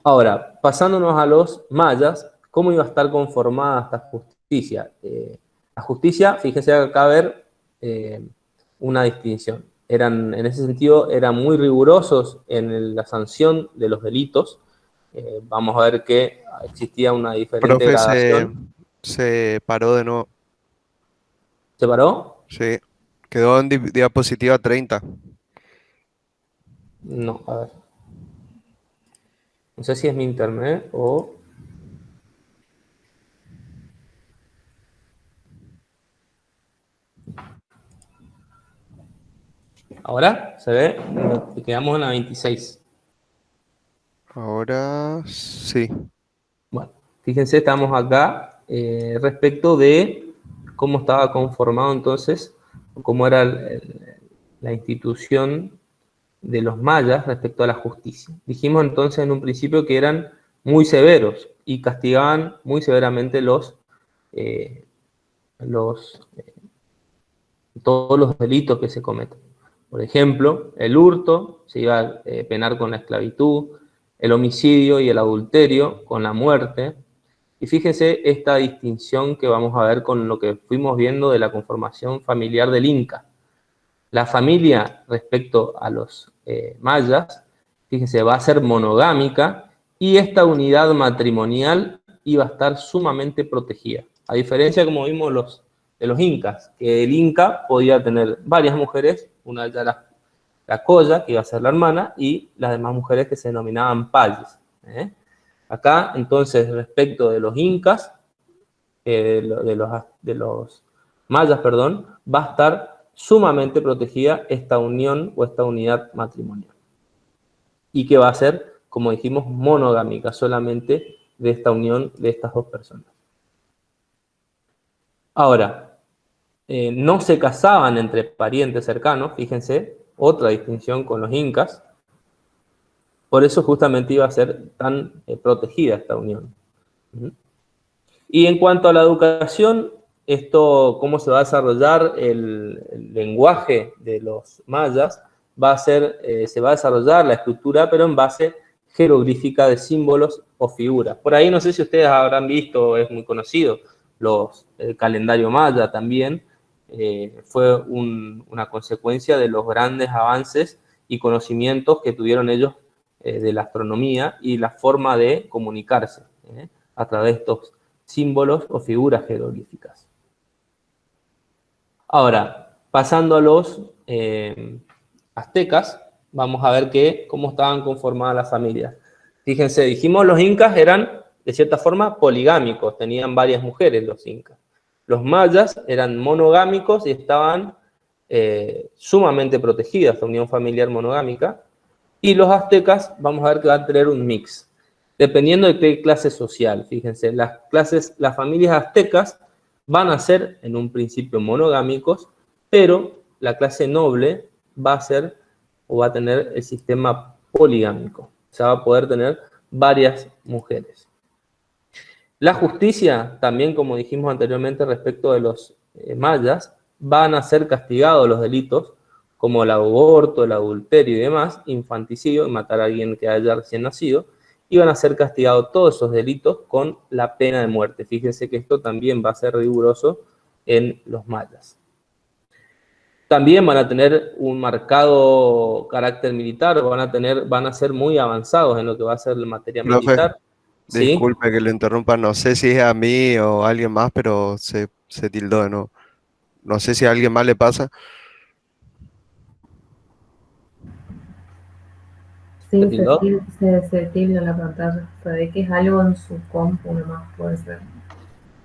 Ahora, pasándonos a los mayas, ¿cómo iba a estar conformada esta justicia? La justicia, fíjense acá a ver una distinción. En ese sentido, eran muy rigurosos en la sanción de los delitos. Vamos a ver que existía una diferente gradación. Se paró de nuevo. ¿Se paró? Sí, quedó en diapositiva 30. No, a ver. No sé si es mi internet o... ¿Ahora? ¿Se ve? Quedamos en la 26. Ahora sí. Bueno, fíjense, estamos acá respecto de cómo estaba conformado entonces, cómo era la institución de los mayas respecto a la justicia. Dijimos entonces en un principio que eran muy severos y castigaban muy severamente todos los delitos que se cometen. Por ejemplo, el hurto se iba a penar con la esclavitud, el homicidio y el adulterio con la muerte. Y fíjense esta distinción que vamos a ver con lo que fuimos viendo de la conformación familiar del Inca. La familia respecto a los mayas, fíjense, va a ser monogámica y esta unidad matrimonial iba a estar sumamente protegida. A diferencia, como vimos, de los incas, que el inca podía tener varias mujeres, una de ellas la colla, que iba a ser la hermana, y las demás mujeres que se denominaban payes. Acá, entonces, respecto de los incas, de los mayas, perdón, va a estar sumamente protegida esta unión o esta unidad matrimonial. Y que va a ser, como dijimos, monogámica, solamente de esta unión de estas dos personas. Ahora, no se casaban entre parientes cercanos, fíjense, otra distinción con los incas. Por eso justamente iba a ser tan protegida esta unión. Y en cuanto a la educación, esto, cómo se va a desarrollar el lenguaje de los mayas, se va a desarrollar la escritura, pero en base jeroglífica de símbolos o figuras. Por ahí no sé si ustedes habrán visto, es muy conocido, el calendario maya también, fue una consecuencia de los grandes avances y conocimientos que tuvieron ellos de la astronomía y la forma de comunicarse a través de estos símbolos o figuras jeroglíficas. Ahora, pasando a los aztecas, vamos a ver cómo estaban conformadas las familias. Fíjense, dijimos los incas eran, de cierta forma, poligámicos, tenían varias mujeres los incas. Los mayas eran monogámicos y estaban sumamente protegidas, esta unión familiar monogámica. Y los aztecas, vamos a ver que van a tener un mix, dependiendo de qué clase social. Fíjense, las familias aztecas van a ser en un principio monogámicos, pero la clase noble va a ser o va a tener el sistema poligámico. O sea, va a poder tener varias mujeres. La justicia, también como dijimos anteriormente respecto de los mayas, van a ser castigados los delitos como el aborto, el adulterio y demás, infanticidio, matar a alguien que haya recién nacido, y van a ser castigados todos esos delitos con la pena de muerte. Fíjense que esto también va a ser riguroso en los mayas. También van a tener un marcado carácter militar, van a ser muy avanzados en lo que va a ser la materia militar. ¿Sí? Disculpe que lo interrumpa, no sé si es a mí o a alguien más, pero se tildó, ¿no? No sé si a alguien más le pasa. Sí, se tilda la pantalla. Se ve que es algo en su compu nomás, puede ser.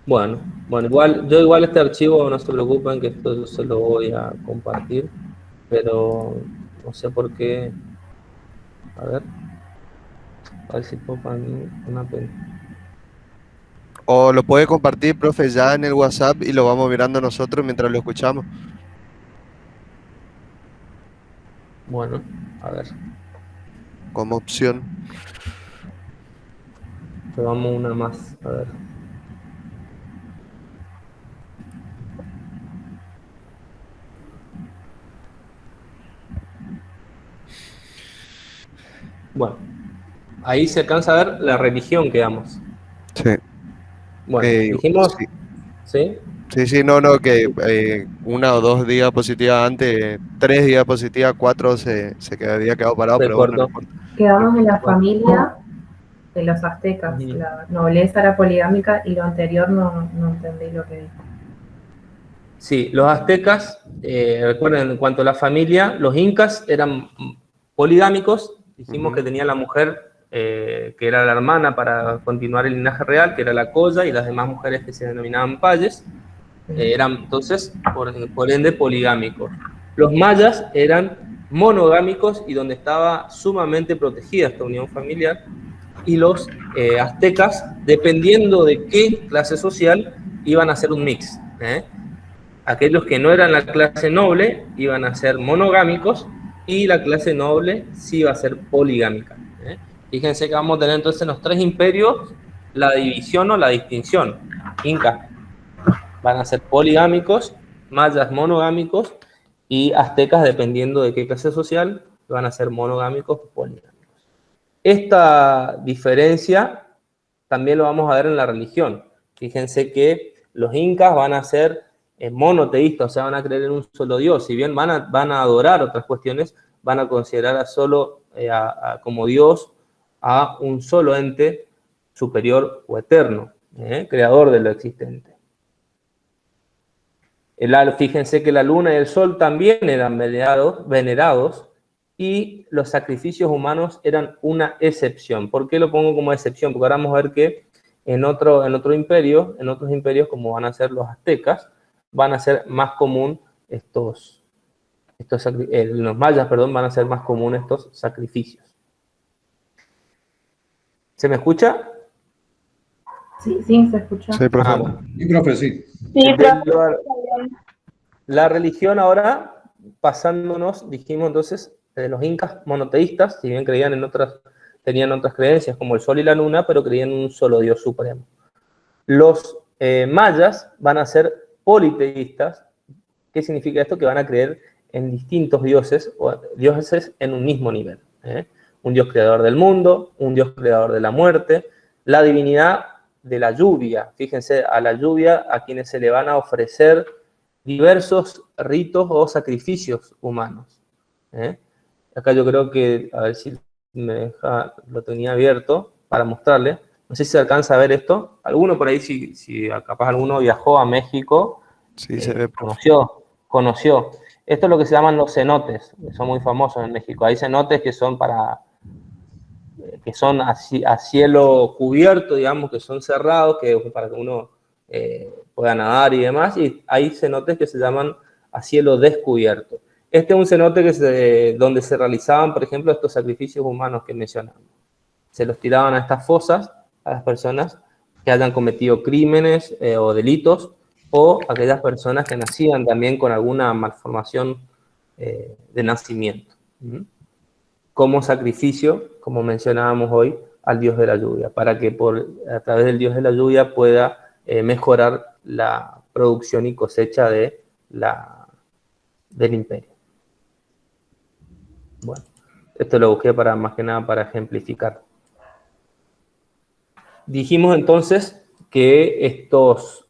Bueno, igual este archivo, no se preocupen, que esto yo se lo voy a compartir, pero no sé por qué. A ver si pongan una pena. O lo puede compartir, profe, ya en el WhatsApp y lo vamos mirando nosotros mientras lo escuchamos. Bueno, a ver. Como opción. Probamos una más, a ver. Bueno, ahí se alcanza a ver la religión que damos. Sí. Bueno, dijimos, sí. Sí, no, que 1 o 2 diapositivas antes, 3 diapositivas, 4 se había quedado parado, pero bueno. Quedamos en la familia de los aztecas, la nobleza era poligámica y lo anterior no entendí lo que dijo. Sí, los aztecas, recuerden, en cuanto a la familia, los incas eran poligámicos, dijimos que tenía la mujer que era la hermana para continuar el linaje real, que era la colla, y las demás mujeres que se denominaban payes, eran entonces, por ende, poligámicos. Los mayas eran monogámicos y donde estaba sumamente protegida esta unión familiar, y los aztecas, dependiendo de qué clase social, iban a hacer un mix. aquellos que no eran la clase noble iban a ser monogámicos y la clase noble sí iba a ser poligámica. Fíjense que vamos a tener entonces en los 3 imperios la división o la distinción. Incas van a ser poligámicos, mayas monogámicos y aztecas, dependiendo de qué clase social, van a ser monogámicos o poligámicos. Esta diferencia también lo vamos a ver en la religión. Fíjense que los incas van a ser monoteístas, o sea, van a creer en un solo Dios. Si bien van a adorar otras cuestiones, van a considerar a solo como Dios a un solo ente superior o eterno, creador de lo existente. Fíjense que la luna y el sol también eran venerados y los sacrificios humanos eran una excepción. ¿Por qué lo pongo como excepción? Porque ahora vamos a ver que en otros imperios, como van a ser los aztecas, van a ser más común los mayas, perdón, van a ser más común estos sacrificios. ¿Se me escucha? Sí, se escucha. Sí, profe. Bueno. Sí, profe, sí. Sí, profe. La religión ahora, pasándonos, dijimos entonces, los incas monoteístas, si bien tenían otras creencias como el sol y la luna, pero creían en un solo Dios supremo. Los mayas van a ser politeístas. ¿Qué significa esto? Que van a creer en distintos dioses, o dioses en un mismo nivel. Un dios creador del mundo, un dios creador de la muerte, la divinidad de la lluvia. Fíjense, a la lluvia a quienes se le van a ofrecer diversos ritos o sacrificios humanos. Acá yo creo que, a ver si me deja, lo tenía abierto para mostrarle. No sé si se alcanza a ver esto. Alguno por ahí, si capaz alguno viajó a México, Sí, se ve. conoció. Esto es lo que se llaman los cenotes, que son muy famosos en México. Hay cenotes que son a cielo cubierto, digamos, que son cerrados, para que uno pueda nadar y demás, y hay cenotes que se llaman a cielo descubierto. Este es un cenote donde se realizaban, por ejemplo, estos sacrificios humanos que mencionamos. Se los tiraban a estas fosas a las personas que hayan cometido crímenes o delitos, o aquellas personas que nacían también con alguna malformación de nacimiento. Como sacrificio, como mencionábamos hoy, al dios de la lluvia, para que a través del dios de la lluvia pueda mejorar la producción y cosecha del imperio. Bueno, esto lo busqué más que nada para ejemplificar. Dijimos entonces que estos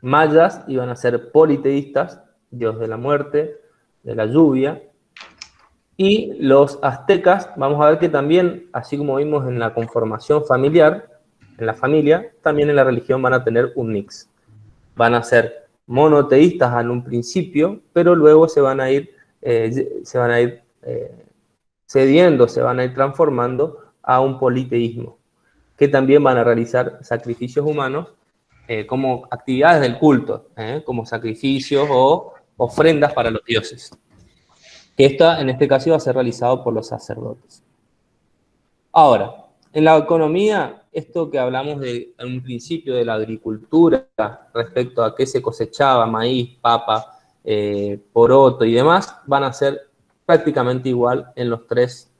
mayas iban a ser politeístas, dios de la muerte, de la lluvia, y los aztecas, vamos a ver que también, así como vimos en la conformación familiar, en la familia, también en la religión van a tener un mix. Van a ser monoteístas en un principio, pero luego se van a ir cediendo, se van a ir transformando a un politeísmo, que también van a realizar sacrificios humanos como actividades del culto, como sacrificios o ofrendas para los dioses. En este caso iba a ser realizado por los sacerdotes. Ahora, en la economía, esto que hablamos en un principio de la agricultura respecto a qué se cosechaba, maíz, papa, poroto y demás, van a ser prácticamente igual en los tres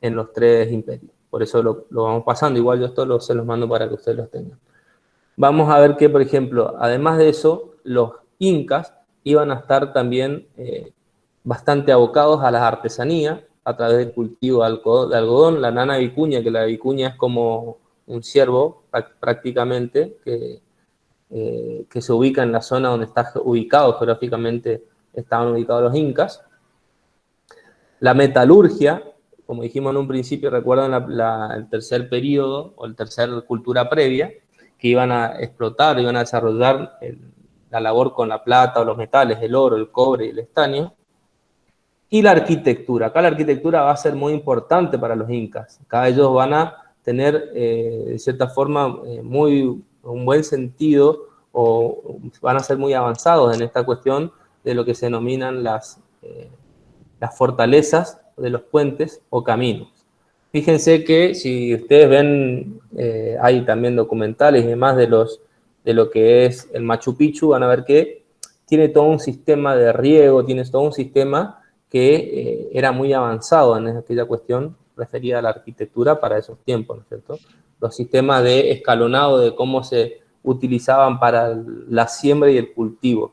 imperios. Por eso lo vamos pasando. Igual yo esto se los mando para que ustedes los tengan. Vamos a ver que, por ejemplo, además de eso, los incas iban a estar también bastante abocados a las artesanías a través del cultivo de algodón, la nana vicuña, que la vicuña es como un ciervo prácticamente, que se ubica en la zona donde está ubicado geográficamente, estaban ubicados los incas. La metalurgia, como dijimos en un principio, recuerdan el tercer periodo o el tercer cultura previa, que iban a explotar, iban a desarrollar la labor con la plata o los metales, el oro, el cobre y el estaño. Y la arquitectura. Acá la arquitectura va a ser muy importante para los incas. Acá ellos van a tener, de cierta forma, un buen sentido, o van a ser muy avanzados en esta cuestión de lo que se denominan las fortalezas de los puentes o caminos. Fíjense que si ustedes ven, hay también documentales y demás de de lo que es el Machu Picchu, van a ver que tiene todo un sistema de riego, tiene todo un sistema que era muy avanzado en aquella cuestión referida a la arquitectura para esos tiempos, ¿no es cierto? Los sistemas de escalonado, de cómo se utilizaban para la siembra y el cultivo.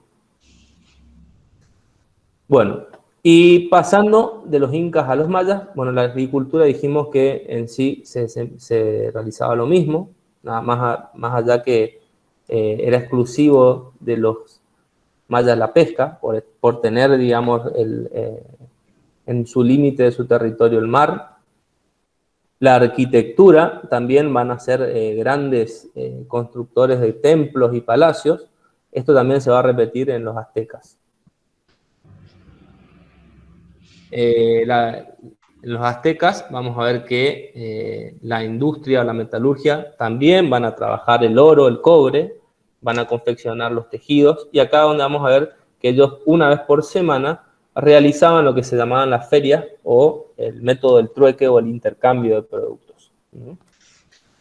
Bueno, y pasando de los incas a los mayas, bueno, la agricultura dijimos que en sí se realizaba lo mismo, nada más allá que era exclusivo de los mayas la pesca, por tener, digamos, en su límite de su territorio el mar. La arquitectura también van a ser grandes constructores de templos y palacios. Esto también se va a repetir en los aztecas. En los aztecas vamos a ver que la industria o la metalurgia también van a trabajar el oro, el cobre, van a confeccionar los tejidos, y acá donde vamos a ver que ellos una vez por semana realizaban lo que se llamaban las ferias o el método del trueque o el intercambio de productos.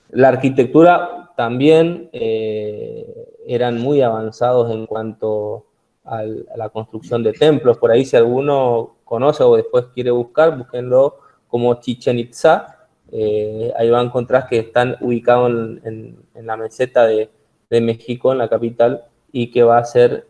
La arquitectura también eran muy avanzados en cuanto a la construcción de templos. Por ahí si alguno conoce o después quiere buscar, búsquenlo como Chichén Itzá. Ahí va a encontrar que están ubicados en la meseta de México, en la capital, y que va a ser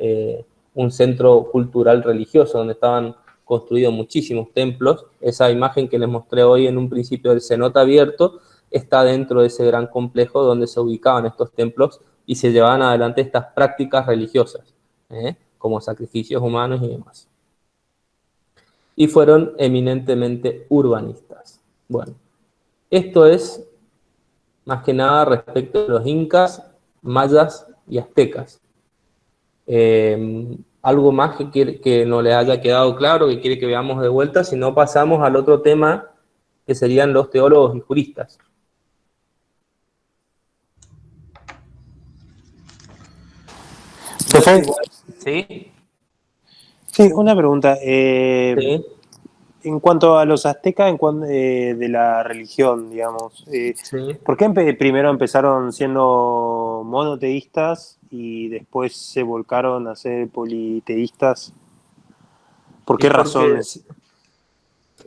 un centro cultural religioso, donde estaban construidos muchísimos templos. Esa imagen que les mostré hoy en un principio del cenote abierto está dentro de ese gran complejo donde se ubicaban estos templos y se llevaban adelante estas prácticas religiosas, como sacrificios humanos y demás. Y fueron eminentemente urbanistas. Bueno, esto es más que nada respecto de los incas, mayas y aztecas. Algo más que no les haya quedado claro, que quiere que veamos de vuelta, si no pasamos al otro tema, que serían los teólogos y juristas. Profe, ¿Sí? sí, una pregunta. Sí. En cuanto a los aztecas, de la religión, digamos, Sí. ¿por qué primero empezaron siendo monoteístas y después se volcaron a ser politeístas? ¿Por qué razones?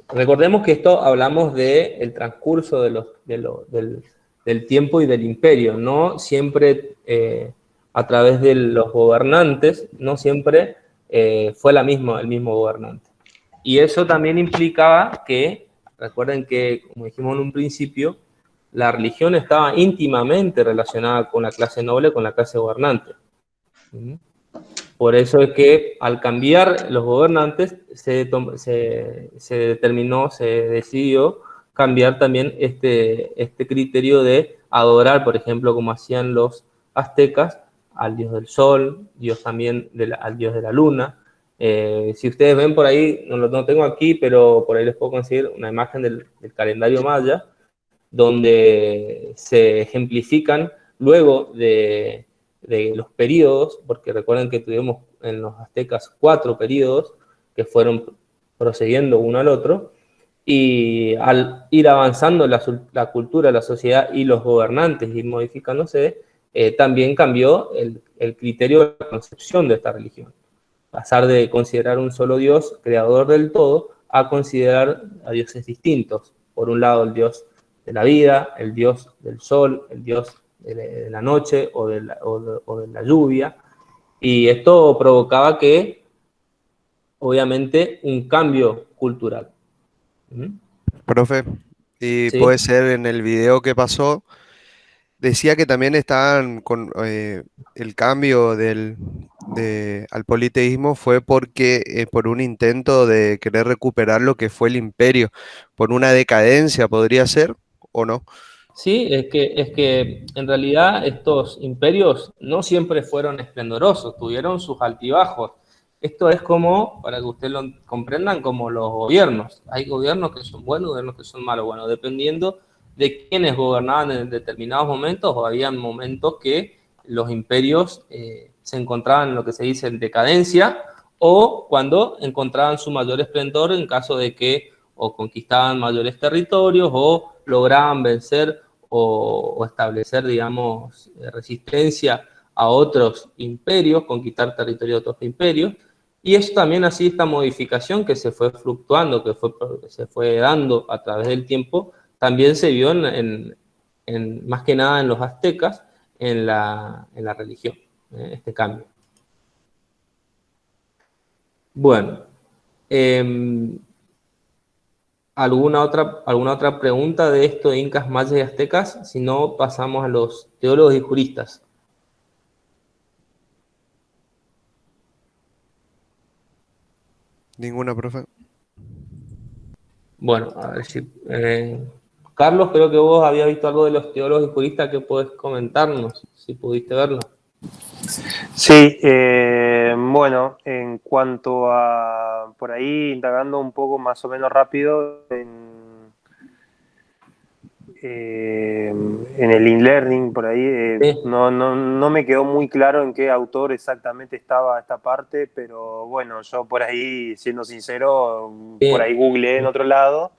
Recordemos que esto hablamos del transcurso del tiempo y del imperio, no siempre a través de los gobernantes, no siempre fue el mismo gobernante. Y eso también implicaba que, recuerden que, como dijimos en un principio, la religión estaba íntimamente relacionada con la clase noble, con la clase gobernante. Por eso es que al cambiar los gobernantes se decidió cambiar también este criterio de adorar, por ejemplo, como hacían los aztecas, al dios del sol, dios también al dios de la luna. Si ustedes ven por ahí, no lo tengo aquí, pero por ahí les puedo conseguir una imagen del calendario maya, donde se ejemplifican luego de los periodos, porque recuerden que tuvimos en los aztecas 4 periodos que fueron procediendo uno al otro, y al ir avanzando la cultura, la sociedad y los gobernantes ir modificándose, también cambió el criterio de la concepción de esta religión. Pasar de considerar un solo Dios, creador del todo, a considerar a dioses distintos. Por un lado, el Dios de la vida, el Dios del sol, el Dios de la noche o de la lluvia. Y esto provocaba que, obviamente, un cambio cultural. Profe, y Sí. puede ser en el video que pasó, decía que también estaban con el cambio al politeísmo fue porque por un intento de querer recuperar lo que fue el imperio, por una decadencia, ¿podría ser o no? Sí, es que en realidad estos imperios no siempre fueron esplendorosos, tuvieron sus altibajos. Esto es como, para que ustedes lo comprendan, como los gobiernos. Hay gobiernos que son buenos, gobiernos que son malos. Bueno, dependiendo de quiénes gobernaban en determinados momentos, o había momentos que los imperios se encontraban en lo que se dice en decadencia, o cuando encontraban su mayor esplendor en caso de que o conquistaban mayores territorios o lograban vencer o establecer, digamos, resistencia a otros imperios, conquistar territorio de otros imperios, y eso también así, esta modificación que se fue fluctuando, se fue dando a través del tiempo, también se vio más que nada en los aztecas, en la religión, este cambio. Bueno, ¿alguna otra pregunta de esto de incas, mayas y aztecas? Si no, pasamos a los teólogos y juristas. Ninguna, profe. Bueno, a ver si... Carlos, creo que vos habías visto algo de los teólogos y juristas que podés comentarnos, si pudiste verlo. Sí, bueno, en cuanto a, por ahí, indagando un poco más o menos rápido en el e-learning, por ahí, Sí. no me quedó muy claro en qué autor exactamente estaba esta parte, pero bueno, yo por ahí, siendo sincero, Sí. por ahí googleé en otro lado,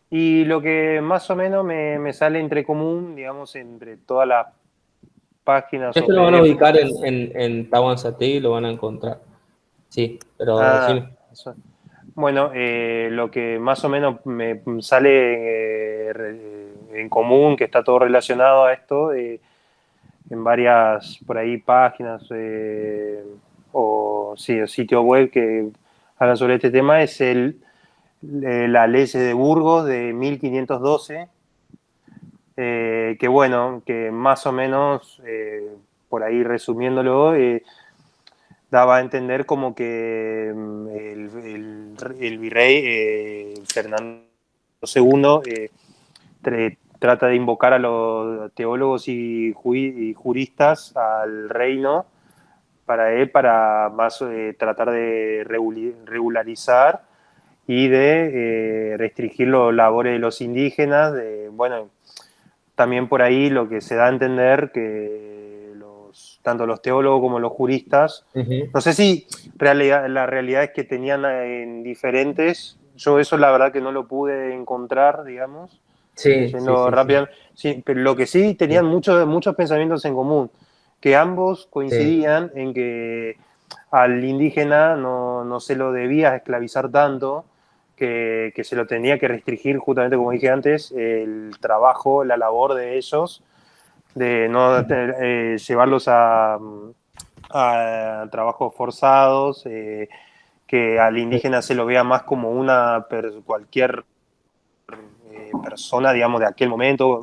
y lo que más o menos me sale entre común, digamos, entre todas las páginas o Esto lo van a PDF. ubicar en Tahuantinsuyo y lo van a encontrar. Sí, pero decime. Bueno, lo que más o menos me sale en común, que está todo relacionado a esto, en varias por ahí páginas o sitios web que hablan sobre este tema, es la ley de Burgos de 1512, que bueno, que más o menos, por ahí resumiéndolo, daba a entender como que el virrey Fernando II trata de invocar a los teólogos y juristas al reino para más tratar de regularizar y de restringir los labores de los indígenas. Bueno, también por ahí lo que se da a entender que tanto los teólogos como los juristas, no sé si la realidad es que tenían en diferentes, yo eso la verdad que no lo pude encontrar, digamos, leyendo rápido. Sí, pero lo que sí tenían muchos pensamientos en común, que ambos coincidían en que al indígena no se lo debía esclavizar tanto, que se lo tenía que restringir, justamente como dije antes, el trabajo, la labor de ellos, de no llevarlos a trabajos forzados, que al indígena se lo vea más como cualquier persona, digamos, de aquel momento,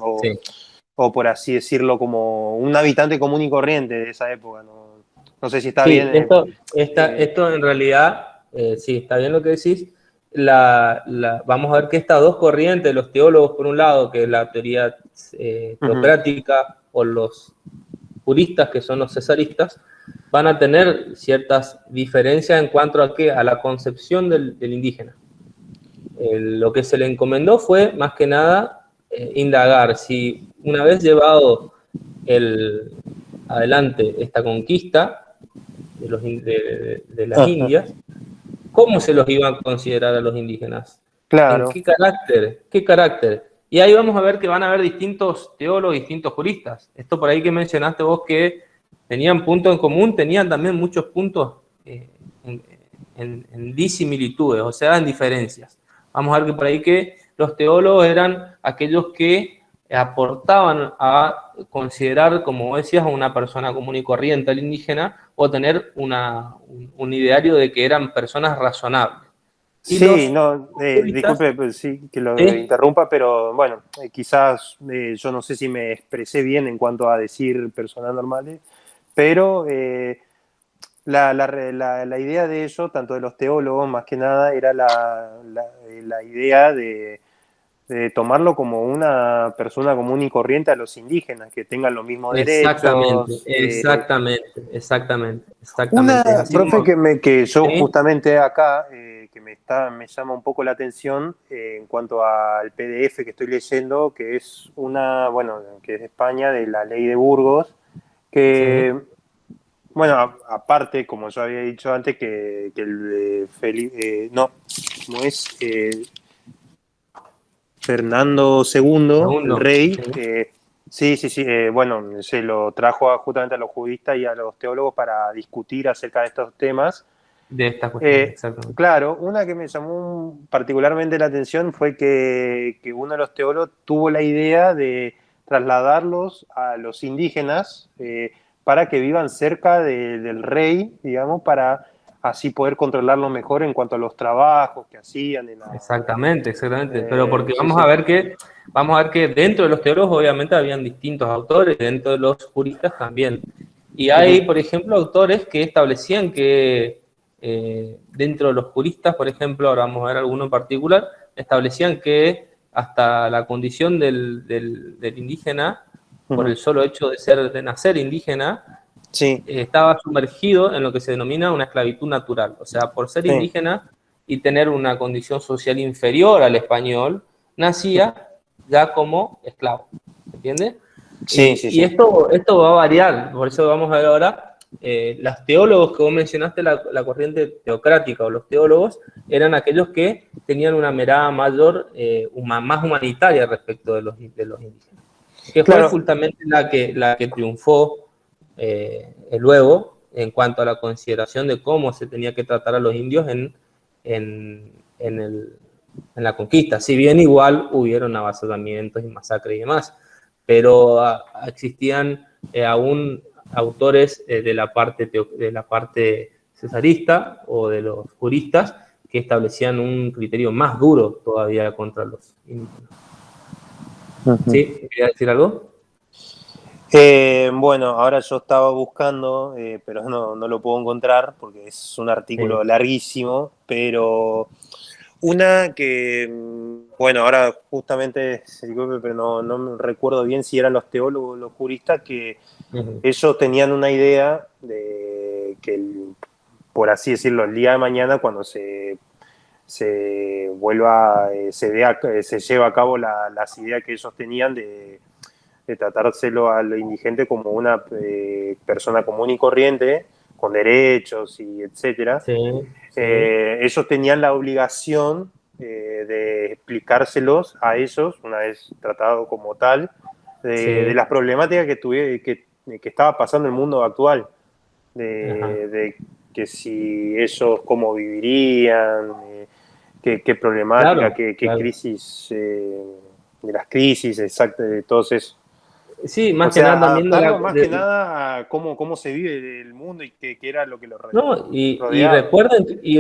o por así decirlo, como un habitante común y corriente de esa época. No sé si está bien. Esto en realidad, sí, está bien lo que decís. Vamos a ver que estas dos corrientes, los teólogos por un lado, que es la teoría teocrática, o los juristas, que son los cesaristas, van a tener ciertas diferencias en cuanto a la concepción del indígena. Lo que se le encomendó fue, más que nada, indagar si una vez llevado adelante esta conquista de las Indias, ¿cómo se los iban a considerar a los indígenas? Claro. ¿En qué carácter? Y ahí vamos a ver que van a haber distintos teólogos, distintos juristas. Esto por ahí que mencionaste vos, que tenían puntos en común, tenían también muchos puntos en disimilitudes, o sea, en diferencias. Vamos a ver que por ahí que los teólogos eran aquellos que aportaban a considerar, como decías, a una persona común y corriente, al indígena, o tener un ideario de que eran personas razonables. Y sí, disculpe pues, sí, que lo interrumpa, pero bueno, quizás yo no sé si me expresé bien en cuanto a decir personas normales, pero la idea de ello, tanto de los teólogos más que nada, era la idea de tomarlo como una persona común y corriente a los indígenas, que tengan los mismos derechos. Exactamente. Profe, que yo justamente acá, que me llama un poco la atención en cuanto al PDF que estoy leyendo, que es que es de España, de la ley de Burgos, que, bueno, aparte, como yo había dicho antes, que el de Felipe, no es Fernando II, el rey, Sí, sí, sí. Bueno, se lo trajo justamente a los juristas y a los teólogos para discutir acerca de estos temas. De esta cuestión, exactamente. Claro, una que me llamó particularmente la atención fue que uno de los teólogos tuvo la idea de trasladarlos a los indígenas para que vivan cerca del rey, digamos, para así poder controlarlo mejor en cuanto a los trabajos que hacían. Exactamente, exactamente. Pero porque Sí, vamos sí. a ver que dentro de los teólogos obviamente habían distintos autores, dentro de los juristas también. Y hay, por ejemplo, autores que establecían que dentro de los juristas, por ejemplo, ahora vamos a ver alguno en particular, establecían que hasta la condición del indígena, por el solo hecho de nacer indígena, Sí, estaba sumergido en lo que se denomina una esclavitud natural. O sea, por ser sí. indígena y tener una condición social inferior al español, nacía ya como esclavo. ¿Entiendes? Sí, sí, Y sí. esto va a variar, por eso vamos a ver ahora. Los teólogos que vos mencionaste, la corriente teocrática o los teólogos, eran aquellos que tenían una mirada mayor, más humanitaria respecto de los indígenas. Que fue Claro. justamente la que triunfó luego en cuanto a la consideración de cómo se tenía que tratar a los indios en la conquista. Si bien igual hubieron avasallamientos y masacres y demás, pero existían aún autores de la parte cesarista o de los juristas que establecían un criterio más duro todavía contra los indígenas. ¿Sí? ¿Quería decir algo? Bueno, ahora yo estaba buscando, pero no lo puedo encontrar porque es un artículo larguísimo, pero una que, bueno, ahora justamente, disculpe, pero no me recuerdo bien si eran los teólogos o los juristas, que ellos tenían una idea de que, por así decirlo, el día de mañana, cuando se vuelva, se lleva a cabo las ideas que ellos tenían de tratárselo al indigente como una persona común y corriente, con derechos y etcétera. Sí, sí. Ellos tenían la obligación de explicárselos a ellos, una vez tratado como tal, de las problemáticas que estaba pasando en el mundo actual, de que si ellos cómo vivirían, qué problemática, qué crisis, de las crisis, exacto, de todos esos. Sí, más que nada también adaptarlo que nada a cómo se vive el mundo y qué era lo que lo rodeaba. Y rodeaba.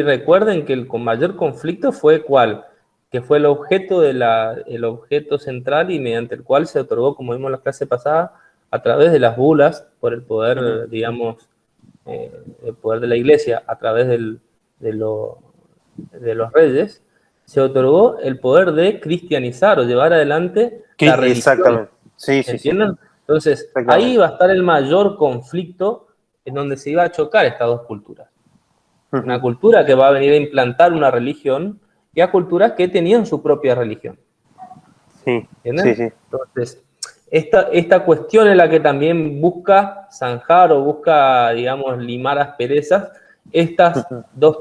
recuerden que el mayor conflicto fue ¿cuál? Que fue el objeto el objeto central y mediante el cual se otorgó, como vimos en la clase pasada, a través de las bulas, por el poder, digamos, el poder de la iglesia, a través de los reyes, se otorgó el poder de cristianizar o llevar adelante la religión. Exactamente. Sí, ¿Entienden? Sí. Entonces, ahí va a estar el mayor conflicto en donde se iba a chocar estas dos culturas. Una cultura que va a venir a implantar una religión y a culturas que tenían su propia religión. Sí, ¿Entienden? sí. Entonces, esta cuestión es la que también busca zanjar o busca, digamos, limar asperezas estas dos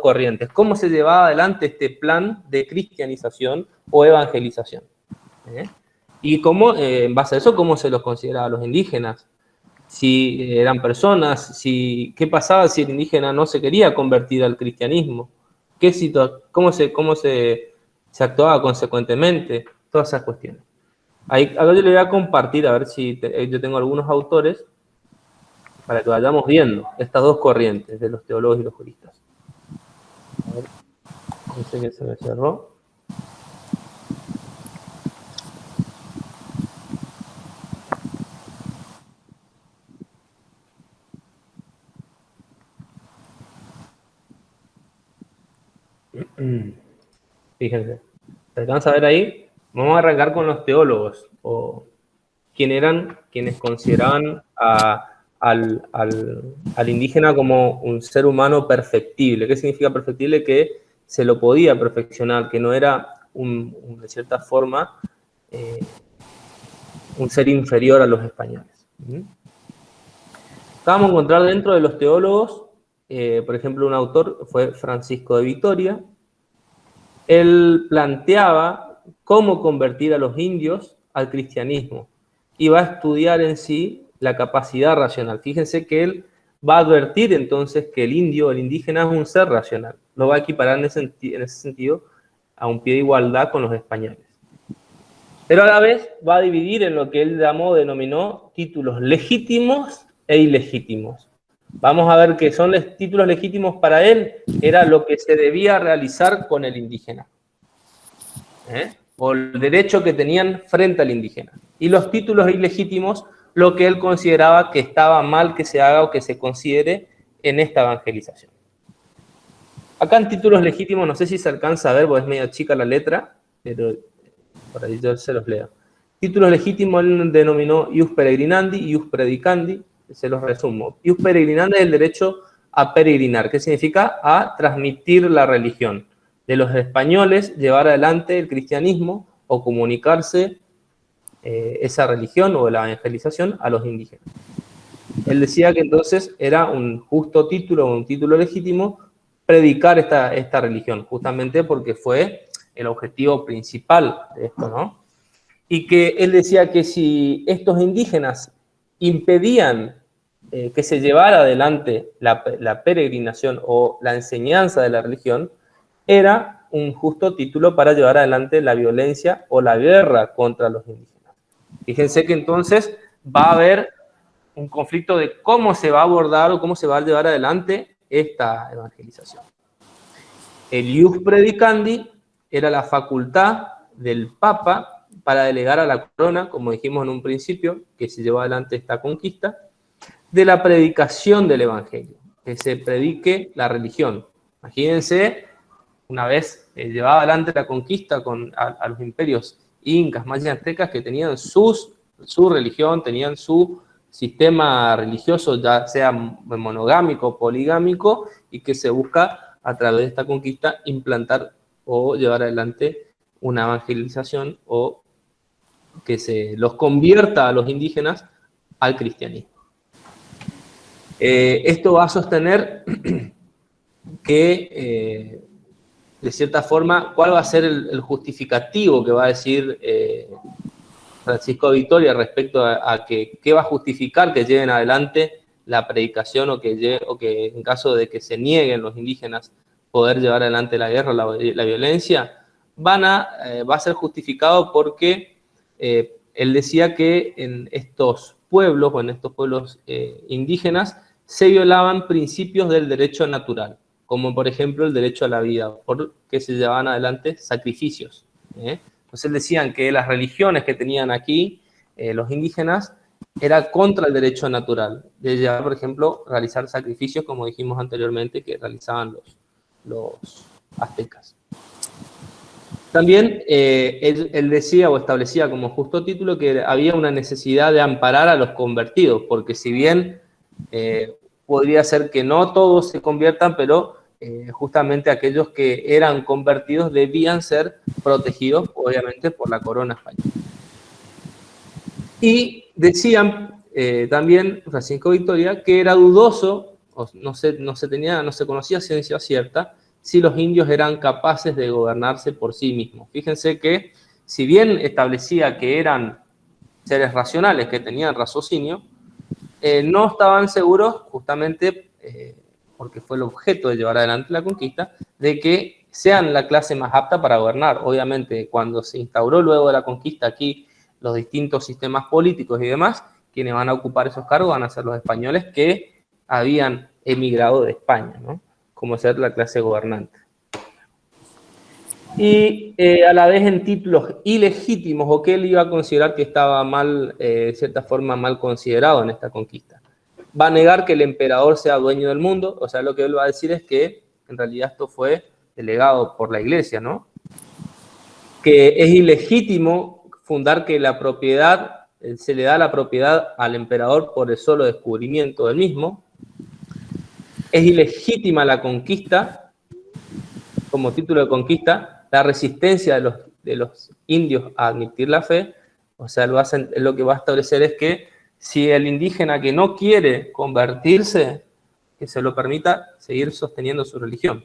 corrientes. ¿Cómo se llevaba adelante este plan de cristianización o evangelización? Y cómo, en base a eso, cómo se los consideraba a los indígenas. Si eran personas, qué pasaba si el indígena no se quería convertir al cristianismo, cómo se actuaba consecuentemente, todas esas cuestiones. Ahora yo le voy a compartir, a ver si yo tengo algunos autores, para que vayamos viendo estas dos corrientes de los teólogos y los juristas. A ver, dice que se me cerró. Fíjense, ¿se alcanza a ver ahí? Vamos a arrancar con los teólogos, o quienes consideraban al indígena como un ser humano perfectible. ¿Qué significa perfectible? Que se lo podía perfeccionar, que no era, de cierta forma, un ser inferior a los españoles. Vamos a encontrar dentro de los teólogos, por ejemplo, un autor fue Francisco de Vitoria. Él planteaba cómo convertir a los indios al cristianismo. y va a estudiar en sí la capacidad racional. Fíjense que él va a advertir entonces que el indio, el indígena, es un ser racional. Lo va a equiparar en ese sentido a un pie de igualdad con los españoles. Pero a la vez va a dividir en lo que él denominó títulos legítimos e ilegítimos. Vamos a ver que son títulos legítimos para él, era lo que se debía realizar con el indígena, o el derecho que tenían frente al indígena. Y los títulos ilegítimos, lo que él consideraba que estaba mal que se haga o que se considere en esta evangelización. Acá en títulos legítimos, no sé si se alcanza a ver, porque es medio chica la letra, pero por ahí yo se los leo. Títulos legítimos él denominó ius peregrinandi, ius predicandi, se los resumo. Ius peregrinandi es el derecho a peregrinar, que significa a transmitir la religión. De los españoles, llevar adelante el cristianismo o comunicarse esa religión o la evangelización a los indígenas. Él decía que entonces era un justo título, un título legítimo, predicar esta religión, justamente porque fue el objetivo principal de esto, ¿no? Y que él decía que si estos indígenas impedían que se llevara adelante la peregrinación o la enseñanza de la religión, era un justo título para llevar adelante la violencia o la guerra contra los indígenas. Fíjense que entonces va a haber un conflicto de cómo se va a abordar o cómo se va a llevar adelante esta evangelización. El ius predicandi era la facultad del Papa para delegar a la corona, como dijimos en un principio, que se llevó adelante esta conquista, de la predicación del evangelio, que se predique la religión. Imagínense, una vez llevada adelante la conquista a los imperios incas, mayas y aztecas, que tenían su religión, tenían su sistema religioso, ya sea monogámico, poligámico, y que se busca a través de esta conquista implantar o llevar adelante una evangelización o que se los convierta a los indígenas al cristianismo. Esto va a sostener que, de cierta forma, ¿cuál va a ser el justificativo que va a decir Francisco de Vitoria respecto a qué va a justificar que lleven adelante la predicación o que en caso de que se nieguen los indígenas poder llevar adelante la guerra, la violencia, va a ser justificado porque él decía que en estos pueblos o en estos pueblos indígenas se violaban principios del derecho natural, como por ejemplo el derecho a la vida, porque se llevaban adelante sacrificios. Entonces decían que las religiones que tenían aquí los indígenas era contra el derecho natural, de llevar, por ejemplo, realizar sacrificios, como dijimos anteriormente, que realizaban los aztecas. También él decía o establecía como justo título que había una necesidad de amparar a los convertidos, porque si bien podría ser que no todos se conviertan, pero justamente aquellos que eran convertidos debían ser protegidos, obviamente, por la corona española. Y decían también Francisco Vitoria que era dudoso, no se conocía ciencia cierta, si los indios eran capaces de gobernarse por sí mismos. Fíjense que, si bien establecía que eran seres racionales, que tenían raciocinio, no estaban seguros, justamente porque fue el objeto de llevar adelante la conquista, de que sean la clase más apta para gobernar. Obviamente, cuando se instauró luego de la conquista aquí los distintos sistemas políticos y demás, quienes van a ocupar esos cargos van a ser los españoles que habían emigrado de España, ¿no? Como ser la clase gobernante. Y a la vez en títulos ilegítimos, o que él iba a considerar que estaba mal, de cierta forma mal considerado en esta conquista. Va a negar que el emperador sea dueño del mundo, o sea, lo que él va a decir es que en realidad esto fue delegado por la iglesia, ¿no? Que es ilegítimo fundar que la propiedad, se le da la propiedad al emperador por el solo descubrimiento del mismo. Es ilegítima la conquista, como título de conquista, la resistencia de los indios a admitir la fe. O sea, lo que va a establecer es que si el indígena que no quiere convertirse, que se lo permita seguir sosteniendo su religión.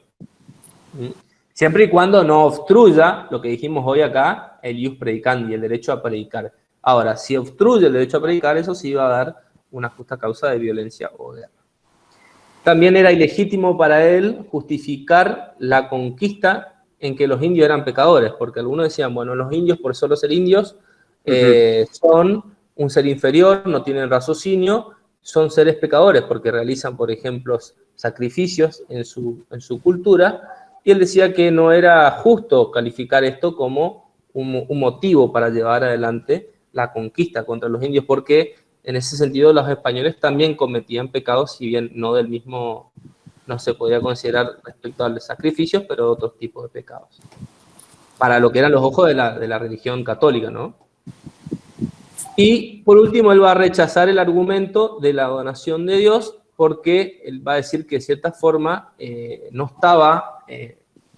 Siempre y cuando no obstruya, lo que dijimos hoy acá, el ius predicandi, el derecho a predicar. Ahora, si obstruye el derecho a predicar, eso sí va a dar una justa causa de violencia o guerra. También era ilegítimo para él justificar la conquista en que los indios eran pecadores, porque algunos decían, bueno, los indios por solo ser indios son un ser inferior, no tienen raciocinio, son seres pecadores porque realizan, por ejemplo, sacrificios en su cultura, y él decía que no era justo calificar esto como un motivo para llevar adelante la conquista contra los indios, porque en ese sentido los españoles también cometían pecados, si bien no del mismo, no se podía considerar respecto al sacrificio, pero otros tipos de pecados. Para lo que eran los ojos de la religión católica, ¿no? Y por último, él va a rechazar el argumento de la donación de Dios, porque él va a decir que de cierta forma no estaba,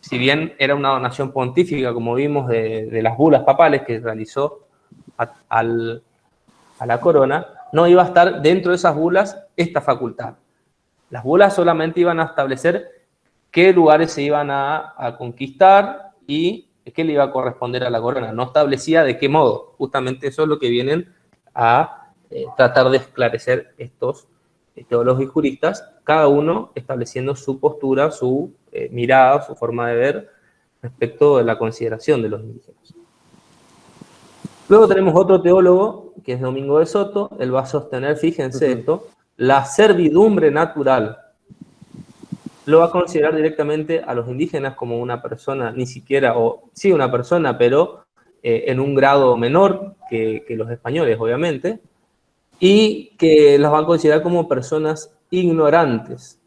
si bien era una donación pontífica, como vimos de las bulas papales que realizó a la corona, no iba a estar dentro de esas bulas esta facultad. Las bulas solamente iban a establecer qué lugares se iban a conquistar y qué le iba a corresponder a la corona. No establecía de qué modo. Justamente eso es lo que vienen a tratar de esclarecer estos teólogos y juristas, cada uno estableciendo su postura, su mirada, su forma de ver respecto de la consideración de los indígenas. Luego tenemos otro teólogo, que es Domingo de Soto. Él va a sostener, fíjense esto, la servidumbre natural. Lo va a considerar directamente a los indígenas como una persona, ni siquiera, o sí una persona, pero en un grado menor que los españoles, obviamente, y que las va a considerar como personas ignorantes.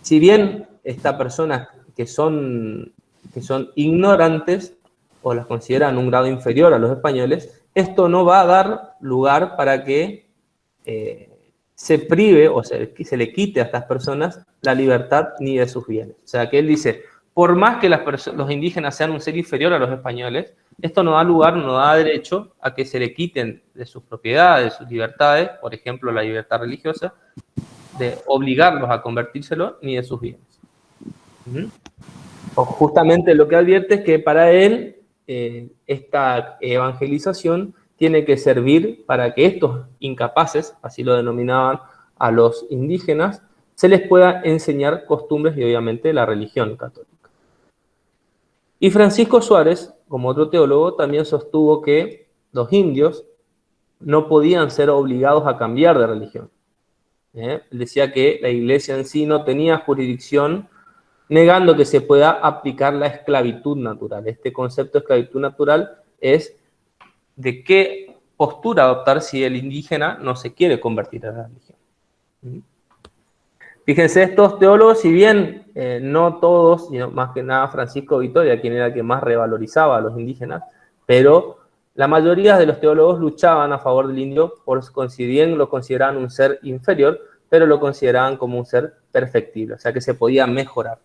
Si bien estas personas que son ignorantes, o las consideran un grado inferior a los españoles, esto no va a dar lugar para que se prive o se le quite a estas personas la libertad ni de sus bienes. O sea, que él dice, por más que los indígenas sean un ser inferior a los españoles, esto no da lugar, no da derecho a que se le quiten de sus propiedades, de sus libertades, por ejemplo, la libertad religiosa, de obligarlos a convertírselo, ni de sus bienes. Justamente lo que advierte es que para él esta evangelización tiene que servir para que estos incapaces, así lo denominaban a los indígenas, se les pueda enseñar costumbres y obviamente la religión católica. Y Francisco Suárez, como otro teólogo, también sostuvo que los indios no podían ser obligados a cambiar de religión. Él decía que la iglesia en sí no tenía jurisdicción, negando que se pueda aplicar la esclavitud natural. Este concepto de esclavitud natural es de qué postura adoptar si el indígena no se quiere convertir a la religión. Fíjense, estos teólogos, si bien no todos, sino más que nada Francisco Vitoria, quien era el que más revalorizaba a los indígenas, pero la mayoría de los teólogos luchaban a favor del indio, si bien lo consideraban un ser inferior, pero lo consideraban como un ser perfectible, o sea que se podía mejorar.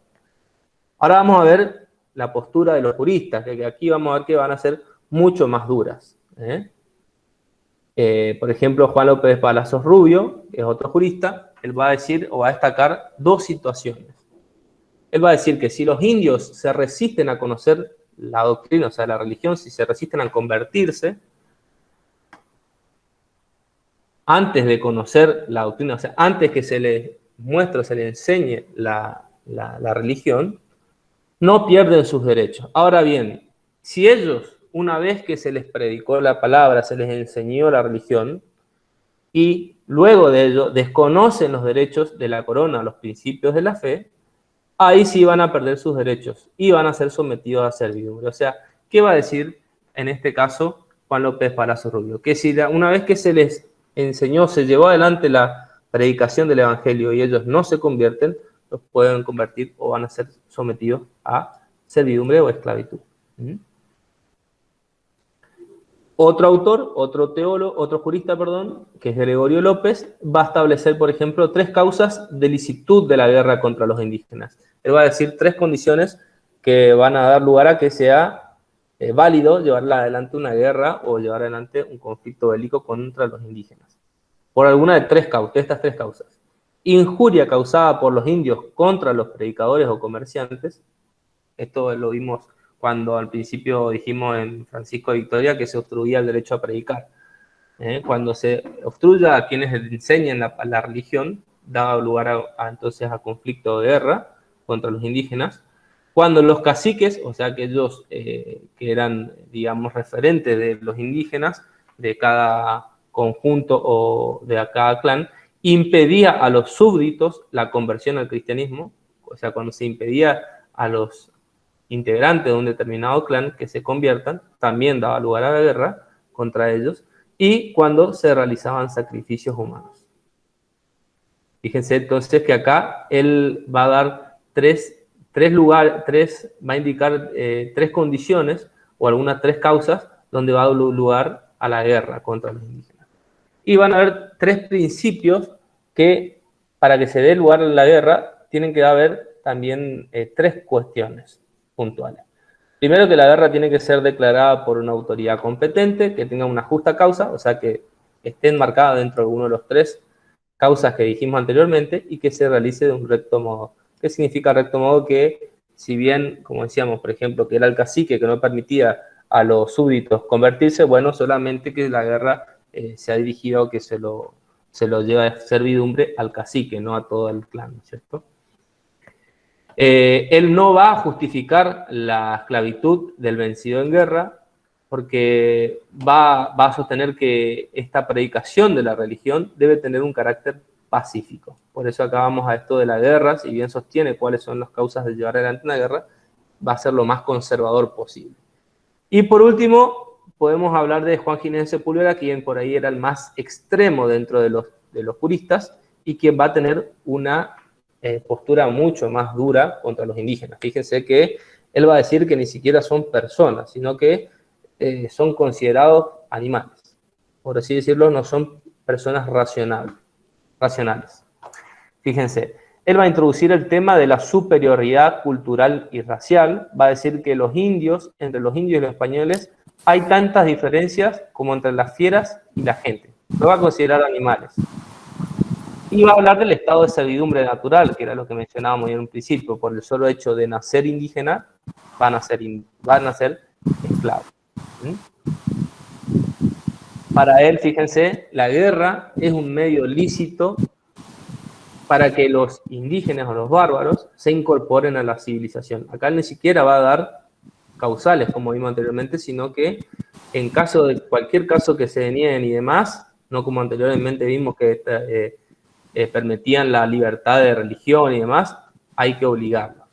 Ahora vamos a ver la postura de los juristas, que aquí vamos a ver que van a ser mucho más duras. Por ejemplo, Juan López Palazos Rubio, que es otro jurista, él va a decir o va a destacar dos situaciones. Él va a decir que si los indios se resisten a conocer la doctrina, o sea, la religión, si se resisten a convertirse, antes de conocer la doctrina, o sea, antes que se les muestre, se les enseñe la religión, no pierden sus derechos. Ahora bien, si ellos, una vez que se les predicó la palabra, se les enseñó la religión, y luego de ello desconocen los derechos de la corona, los principios de la fe, ahí sí van a perder sus derechos y van a ser sometidos a servidumbre. O sea, ¿qué va a decir en este caso Juan López Palazos Rubio? Que si una vez que se les enseñó, se llevó adelante la predicación del evangelio y ellos no se convierten, los pueden convertir o van a ser sometidos a servidumbre o esclavitud. Otro autor, otro teólogo, otro jurista, perdón, que es Gregorio López, va a establecer, por ejemplo, 3 causas de licitud de la guerra contra los indígenas. Él va a decir 3 condiciones que van a dar lugar a que sea válido llevar adelante una guerra o llevar adelante un conflicto bélico contra los indígenas. Por alguna de estas 3 causas. Injuria causada por los indios contra los predicadores o comerciantes. Esto lo vimos cuando al principio dijimos en Francisco de Vitoria que se obstruía el derecho a predicar. Cuando se obstruya a quienes enseñan la religión, daba lugar entonces a conflicto de guerra contra los indígenas. Cuando los caciques, o sea, aquellos que eran, digamos, referentes de los indígenas, de cada conjunto o de cada clan, impedía a los súbditos la conversión al cristianismo, o sea, cuando se impedía a los integrantes de un determinado clan que se conviertan, también daba lugar a la guerra contra ellos, y cuando se realizaban sacrificios humanos. Fíjense entonces que acá él va a dar va a indicar tres condiciones o algunas tres causas donde va a dar lugar a la guerra contra los indígenas. Y van a haber tres principios que, para que se dé lugar a la guerra, tienen que haber también tres cuestiones puntuales. Primero, que la guerra tiene que ser declarada por una autoridad competente, que tenga una justa causa, o sea, que esté enmarcada dentro de uno de los tres causas que dijimos anteriormente, y que se realice de un recto modo. ¿Qué significa recto modo? Que si bien, como decíamos, por ejemplo, que era el cacique que no permitía a los súbditos convertirse, bueno, solamente que la guerra se ha dirigido que se lo lleva a servidumbre al cacique, no a todo el clan, ¿cierto? Él no va a justificar la esclavitud del vencido en guerra, porque va a sostener que esta predicación de la religión debe tener un carácter pacífico. Por eso acá vamos a esto de la guerra, si bien sostiene cuáles son las causas de llevar adelante una guerra, va a ser lo más conservador posible. Y por último, podemos hablar de Juan Ginés de Sepúlveda, quien por ahí era el más extremo dentro de los juristas, y quien va a tener una postura mucho más dura contra los indígenas. Fíjense que él va a decir que ni siquiera son personas, sino que son considerados animales. Por así decirlo, no son personas racionales. Fíjense, él va a introducir el tema de la superioridad cultural y racial. Va a decir que entre los indios y los españoles, hay tantas diferencias como entre las fieras y la gente. Lo va a considerar animales. Y va a hablar del estado de servidumbre natural, que era lo que mencionábamos en un principio. Por el solo hecho de nacer indígena, van a ser esclavos. Para él, fíjense, la guerra es un medio lícito para que los indígenas o los bárbaros se incorporen a la civilización. Acá él ni siquiera va a dar causales, como vimos anteriormente, sino que en caso de cualquier caso que se denieguen y demás, no como anteriormente vimos que permitían la libertad de religión y demás, hay que obligarlos.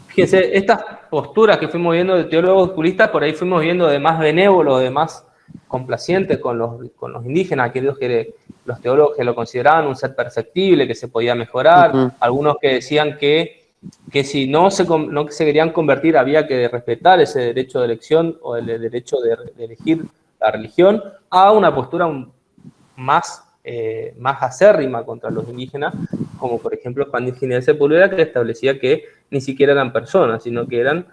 Fíjense, estas posturas que fuimos viendo de teólogos juristas, por ahí fuimos viendo de más benévolos, de más complacientes con los indígenas, aquellos que los teólogos que lo consideraban un ser perfectible, que se podía mejorar, algunos que decían que si no se querían convertir había que respetar ese derecho de elección o el derecho de elegir la religión, a una postura más acérrima contra los indígenas, como por ejemplo Juan Ginés de Sepúlveda, que establecía que ni siquiera eran personas, sino que eran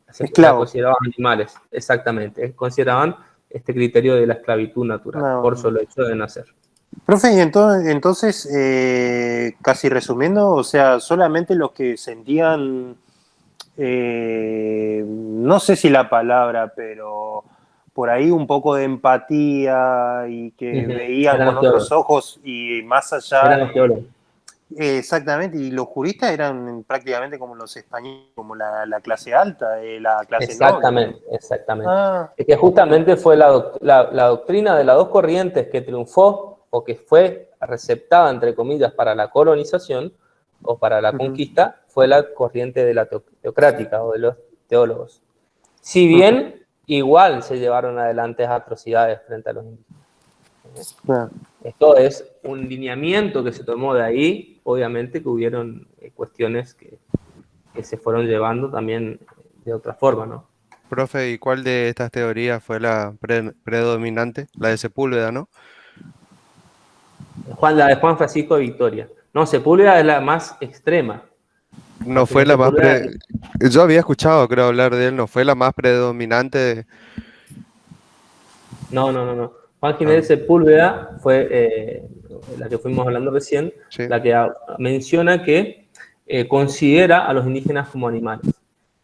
se consideraban animales, exactamente, consideraban este criterio de la esclavitud natural, por solo hecho de nacer. Profe, y entonces casi resumiendo, o sea, solamente los que sentían, no sé si la palabra, pero por ahí un poco de empatía y que veían con otros ojos y más allá. Eran los teólogos. Exactamente, y los juristas eran prácticamente como los españoles, como la clase alta, la clase noble. Exactamente. Es que justamente fue la doctrina de las dos corrientes que triunfó o que fue receptada, entre comillas, para la colonización o para la conquista, fue la corriente de la teocrática o de los teólogos. Si bien igual se llevaron adelante atrocidades frente a los indígenas. Esto es un lineamiento que se tomó de ahí, obviamente que hubieron cuestiones que se fueron llevando también de otra forma, ¿no? Profe, ¿y cuál de estas teorías fue la predominante? La de Sepúlveda, ¿no? La de Juan Francisco de Vitoria. No, Sepúlveda es la más extrema. No fue la más Yo había escuchado, creo, hablar de él, no fue la más predominante. No. Juan Ginés de Sepúlveda fue la que fuimos hablando recién, sí. La que menciona que considera a los indígenas como animales.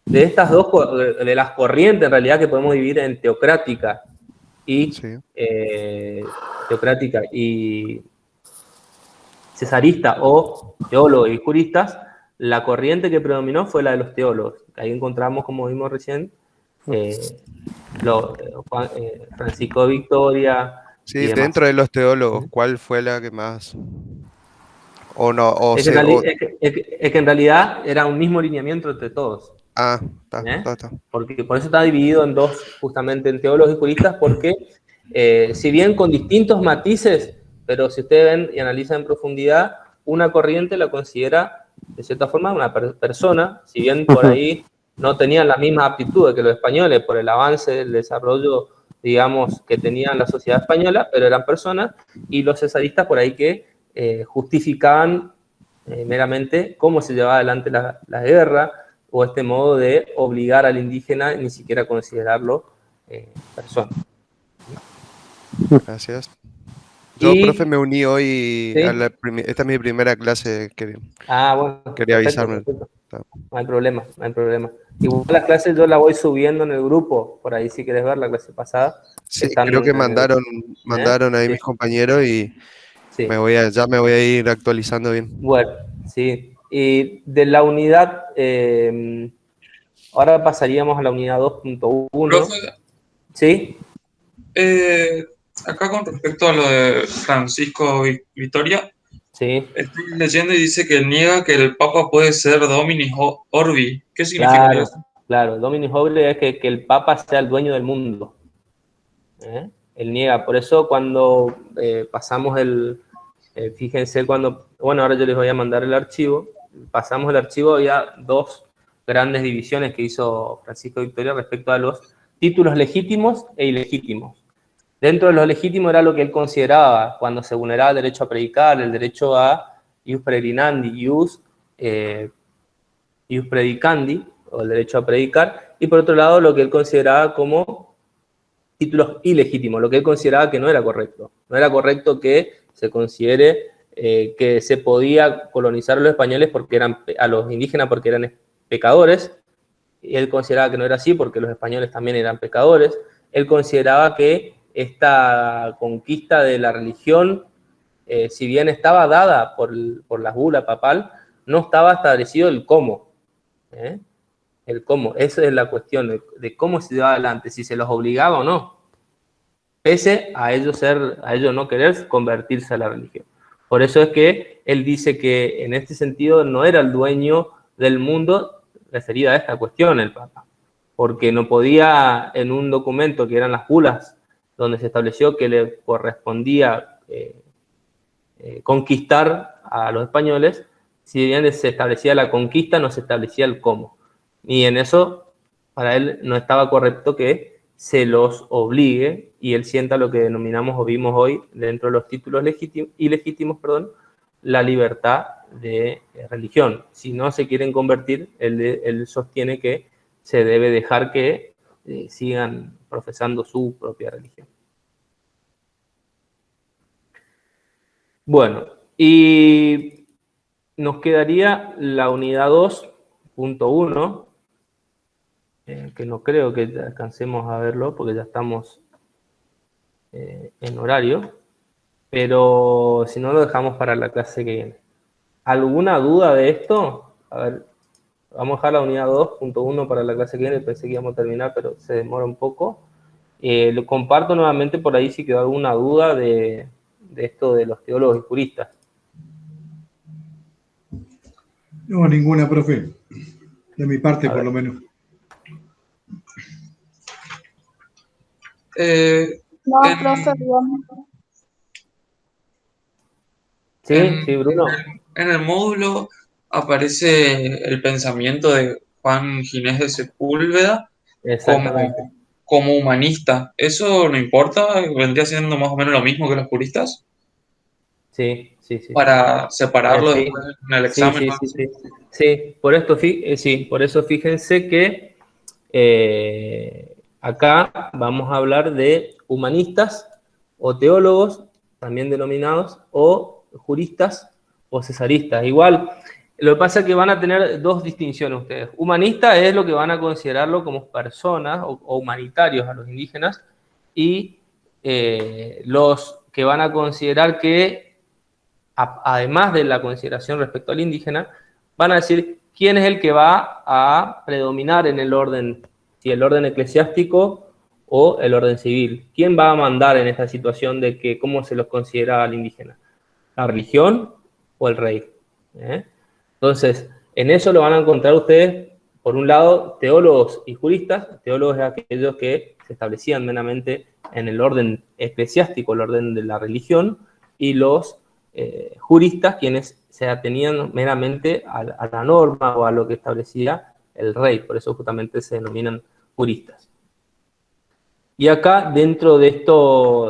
De estas dos, de las corrientes en realidad que podemos dividir en teocrática y cesarista o teólogos y juristas, la corriente que predominó fue la de los teólogos. Ahí encontramos, como vimos recién, Francisco de Victoria. Sí, dentro de los teólogos, ¿cuál fue la que más? O no, es que en realidad era un mismo lineamiento entre todos. Ah, está. Porque por eso está dividido en dos, justamente en teólogos y juristas, porque si bien con distintos matices, pero si ustedes ven y analizan en profundidad, una corriente la considera de cierta forma una persona, si bien por ahí no tenían las mismas aptitudes que los españoles por el avance del desarrollo, digamos, que tenían la sociedad española, pero eran personas, y los cesaristas por ahí que justificaban meramente cómo se llevaba adelante la guerra, o este modo de obligar al indígena ni siquiera considerarlo persona. Gracias. Yo, profe, me uní hoy, ¿sí? Esta es mi primera clase, bueno, quería perfecto, avisarme. Perfecto. No hay problema. Igual las clases yo las voy subiendo en el grupo, por ahí si quieres ver la clase pasada. Sí, creo que mandaron ahí mis compañeros y ya me voy a ir actualizando bien. Bueno, sí. Y de la unidad, ahora pasaríamos a la unidad 2.1. ¿Sí? Acá con respecto a lo de Francisco Victoria, estoy leyendo y dice que niega que el Papa puede ser Dominus Orbi. ¿Qué significa eso? Claro, Dominus Orbi es que el Papa sea el dueño del mundo. Él niega, por eso cuando pasamos fíjense ahora yo les voy a mandar el archivo, pasamos el archivo, había dos grandes divisiones que hizo Francisco Victoria respecto a los títulos legítimos e ilegítimos. Dentro de los legítimos era lo que él consideraba cuando se vulneraba el derecho a predicar, el derecho a ius peregrinandi, ius predicandi, o el derecho a predicar, y por otro lado lo que él consideraba como títulos ilegítimos, lo que él consideraba que no era correcto. No era correcto que se considere que se podía colonizar a los españoles a los indígenas porque eran pecadores, y él consideraba que no era así porque los españoles también eran pecadores. Él consideraba que esta conquista de la religión, si bien estaba dada por la bula papal, no estaba establecido el cómo. El cómo, esa es la cuestión de cómo se llevaba adelante, si se los obligaba o no, pese a ellos no querer convertirse a la religión. Por eso es que él dice que en este sentido no era el dueño del mundo referida a esta cuestión el Papa, porque no podía en un documento que eran las bulas, donde se estableció que le correspondía conquistar a los españoles, si bien se establecía la conquista, no se establecía el cómo. Y en eso, para él, no estaba correcto que se los obligue, y él sienta lo que denominamos o vimos hoy, dentro de los títulos ilegítimos, la libertad de religión. Si no se quieren convertir, él sostiene que se debe dejar que sigan profesando su propia religión. Bueno, y nos quedaría la unidad 2.1, que no creo que alcancemos a verlo porque ya estamos en horario, pero si no lo dejamos para la clase que viene. ¿Alguna duda de esto? A ver, vamos a dejar la unidad 2.1 para la clase que viene, pensé que íbamos a terminar, pero se demora un poco. Lo comparto nuevamente por ahí si quedó alguna duda de esto de los teólogos y juristas. No, ninguna, profe. De mi parte, por lo menos. No, profe, digamos. Sí, Bruno. En el módulo aparece el pensamiento de Juan Ginés de Sepúlveda como humanista. ¿Eso no importa? ¿Vendría siendo más o menos lo mismo que los juristas? Sí. Para separarlo después en el examen. Sí, por eso fíjense que acá vamos a hablar de humanistas o teólogos, también denominados, o juristas o cesaristas. Igual, Lo que pasa es que van a tener dos distinciones ustedes. Humanista es lo que van a considerarlo como personas o humanitarios a los indígenas, y los que van a considerar que, además de la consideración respecto al indígena, van a decir quién es el que va a predominar en el orden, si el orden eclesiástico o el orden civil. ¿Quién va a mandar en esta situación de que cómo se los considera al indígena? ¿La religión o el rey? Entonces, en eso lo van a encontrar ustedes, por un lado, teólogos y juristas. Teólogos es aquellos que se establecían meramente en el orden eclesiástico, el orden de la religión, y los juristas, quienes se atenían meramente a la norma o a lo que establecía el rey. Por eso justamente se denominan juristas. Y acá, dentro de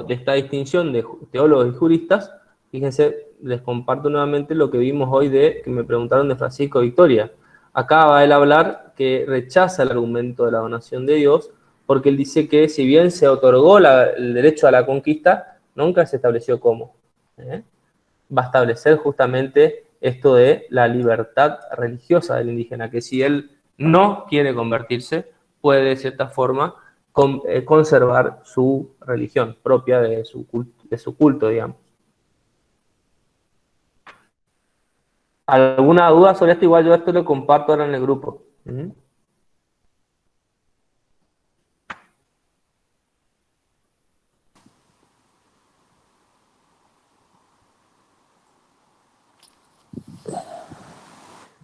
esta distinción de teólogos y juristas, fíjense, les comparto nuevamente lo que vimos hoy que me preguntaron de Francisco Victoria. Acá va él a hablar que rechaza el argumento de la donación de Dios, porque él dice que si bien se otorgó el derecho a la conquista, nunca se estableció cómo. Va a establecer justamente esto de la libertad religiosa del indígena, que si él no quiere convertirse, puede de cierta forma conservar su religión propia de su culto, digamos. ¿Alguna duda sobre esto? Igual yo esto lo comparto ahora en el grupo.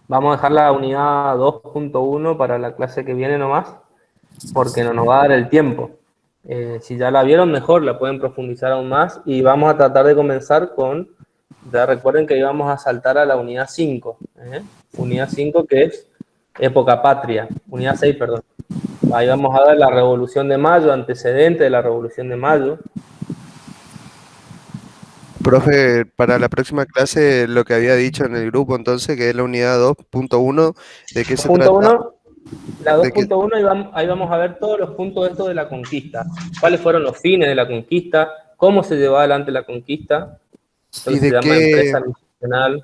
Vamos a dejar la unidad 2.1 para la clase que viene nomás, porque no nos va a dar el tiempo. Si ya la vieron, mejor, la pueden profundizar aún más, y vamos a tratar de comenzar con, ya recuerden que íbamos a saltar a la unidad 5, unidad 5 que es época patria, unidad 6, perdón. Ahí vamos a ver la Revolución de Mayo, antecedente de la Revolución de Mayo. Profe, para la próxima clase, lo que había dicho en el grupo, entonces, que es la unidad 2.1, ¿de qué se trata? 2.1, la 2.1, ahí vamos a ver todos los puntos de esto de la conquista. ¿Cuáles fueron los fines de la conquista? ¿Cómo se llevó adelante la conquista? ¿Y de se llama qué? empresa nacional.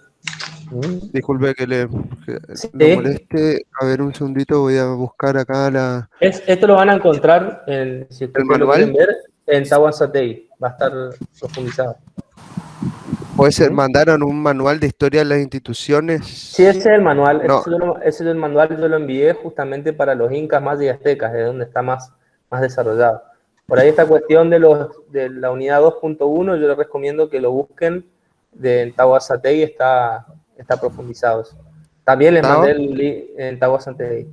Disculpe que lo moleste. A ver, un segundito, voy a buscar acá Esto lo van a encontrar, si ustedes lo quieren ver, en Tahuantinsuyo. Va a estar profundizado. ¿Puede ser, mandaron un manual de historia de las instituciones? Sí, ese es el manual. No. Ese es el manual, yo lo envié justamente para los incas, mayas y aztecas, de donde está más desarrollado. Por ahí esta cuestión de la unidad 2.1, yo les recomiendo que lo busquen, en Tahuantinsuyo está profundizado eso. También les mandé el link en Tahuantinsuyo.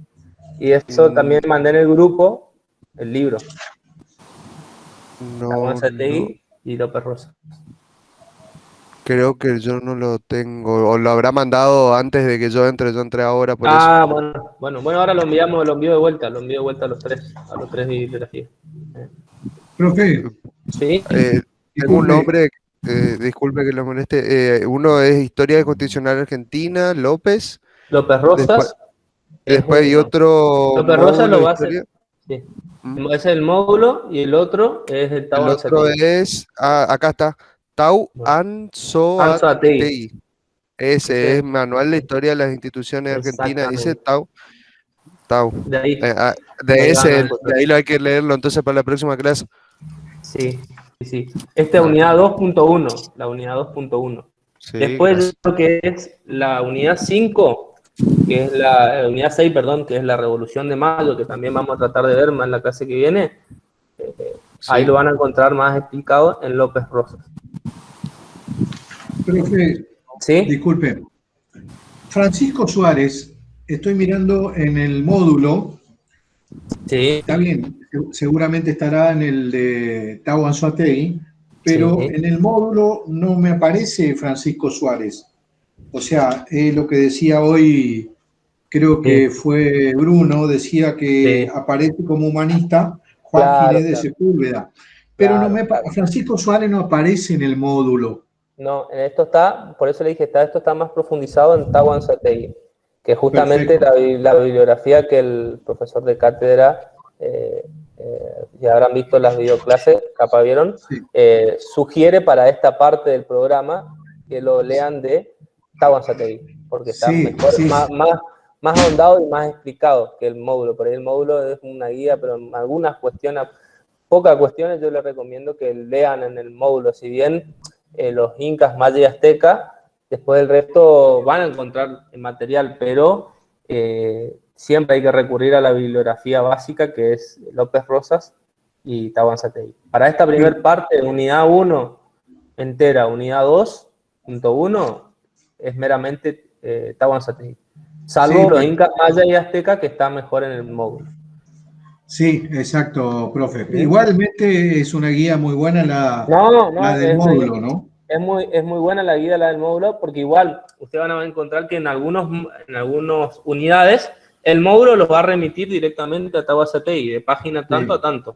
Y eso también mandé en el grupo, el libro. Tahuantinsuyo y López Rosas. Creo que yo no lo tengo, o lo habrá mandado antes de que yo entré ahora, por eso. Bueno, ahora lo envío de vuelta a los tres bibliografías. Profe. Sí. Tengo un nombre, disculpe que lo moleste, uno es Historia Constitucional Argentina, López Rosas. Después hay otro López Rosas lo va a hacer. Sí. Ese es el módulo, y el otro es el El Tahuantinsuyo. otro es, acá está, Tahuantinsuyo. Ese es Manual de Historia de las Instituciones Argentinas. Dice Tau. De ahí. De ahí lo hay que leerlo entonces para la próxima clase. Sí. Esta es unidad 2.1, la unidad 2.1. Sí, después lo que es la unidad 5, que es la unidad 6, perdón, que es la Revolución de Mayo, que también vamos a tratar de ver más en la clase que viene. Ahí lo van a encontrar más explicado en López Rosas. Profe, ¿sí? Disculpe. Francisco Suárez, estoy mirando en el módulo. Sí. Está bien, seguramente estará en el de Tahuantinsuyo, pero sí, en el módulo no me aparece Francisco Suárez. O sea, lo que decía hoy, creo que fue Bruno, decía que aparece como humanista Juan Ginés de Sepúlveda. Pero Francisco Suárez no aparece en el módulo. No, en esto está, por eso le dije, esto está más profundizado en Tahuantinsuyo, que justamente la bibliografía que el profesor de cátedra, ya habrán visto las videoclases, capaz vieron, sugiere para esta parte del programa que lo lean de Tahuanzategui, porque está Sí, mejor, sí. más ahondado y más explicado que el módulo. Por ahí el módulo es una guía, pero en algunas cuestiones, pocas cuestiones, yo les recomiendo que lean en el módulo. Si bien los incas, maya y azteca, después del resto van a encontrar material, pero siempre hay que recurrir a la bibliografía básica, que es López Rosas y Tahuanzategui. Para esta primera parte, unidad 1 entera, unidad 2.1, es meramente Tahuanzategui. Salvo Sí, los incas, maya y azteca, que está mejor en el módulo. sí, exacto, profe. ¿Sí? Igualmente es una guía muy buena la del módulo, ¿no? Es muy buena la guía, la del módulo, porque igual ustedes van a encontrar que en algunas unidades el módulo los va a remitir directamente a Tahuanzategui, de página tanto a tanto.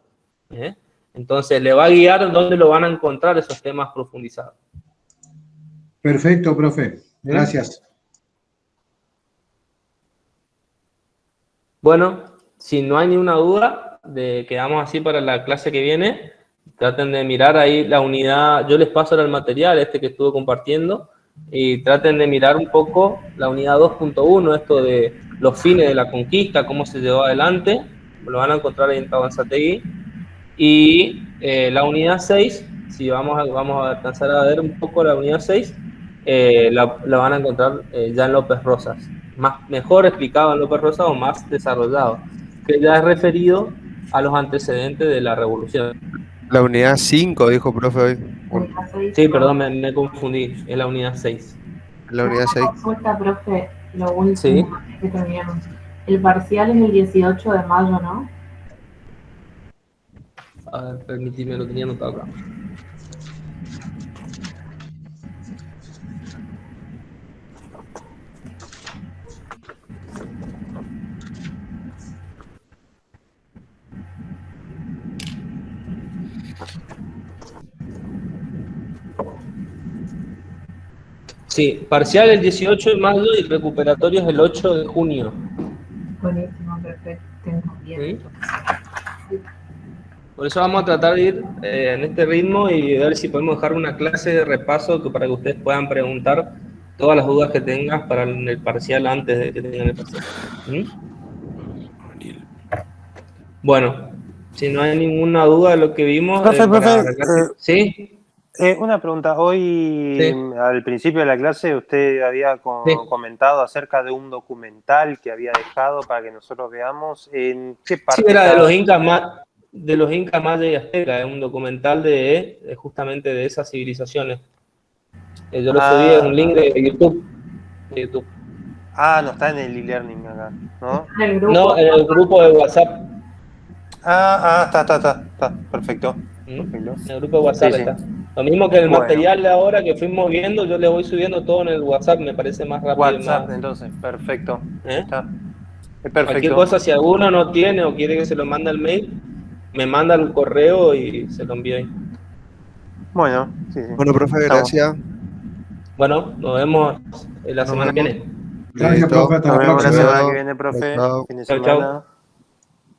Entonces le va a guiar dónde lo van a encontrar esos temas profundizados. Perfecto, profe. Gracias. Bueno, si no hay ninguna duda, quedamos así para la clase que viene. Traten de mirar ahí la unidad, yo les paso el material que estuve compartiendo, y traten de mirar un poco la unidad 2.1, esto de los fines de la conquista, cómo se llevó adelante, lo van a encontrar ahí en Tahuanzategui. Y la unidad 6, si vamos a alcanzar a ver un poco la unidad 6, la van a encontrar ya en López Rosas, mejor explicado en López Rosas o más desarrollado, que ya es referido a los antecedentes de la revolución. La unidad 5, dijo profe hoy. Sí, perdón, me confundí, es la unidad 6. La unidad 6. Consulta, profe, lo último Sí. que terminamos. El parcial es el 18 de mayo, ¿no? A ver, permíteme, lo tenía anotado acá. Sí, parcial el 18 de mayo y recuperatorio es el 8 de junio. Buenísimo, perfecto. Tengo bien. ¿Sí? Por eso vamos a tratar de ir en este ritmo y ver si podemos dejar una clase de repaso para que ustedes puedan preguntar todas las dudas que tengan para el parcial antes de que tengan el parcial. ¿Mm? Bueno, si no hay ninguna duda de lo que vimos... Profe, ¿sí? Una pregunta. Hoy, Sí. al principio de la clase, usted había comentado acerca de un documental que había dejado para que nosotros veamos. ¿En qué parte? Sí, era de los incas, maya y azteca, es un documental justamente de esas civilizaciones. Yo lo subí en un link de YouTube. No está en el e-learning acá, ¿no? No, en el grupo de WhatsApp. Está. Perfecto. En el grupo de WhatsApp está. Lo mismo que el material de ahora que fuimos viendo, yo le voy subiendo todo en el WhatsApp, me parece más rápido. WhatsApp, entonces, perfecto. Está. Perfecto. Cualquier cosa, si alguno no tiene o quiere que se lo mande al mail, me manda el correo y se lo envío ahí. Bueno, sí. Bueno, profe, gracias. Bueno, nos vemos la semana que viene. Gracias, profe. Hasta la próxima. Nos vemos la semana que viene, profe. Fin de semana. Chau.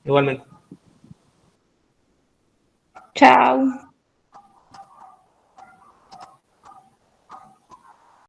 Igualmente. Chao.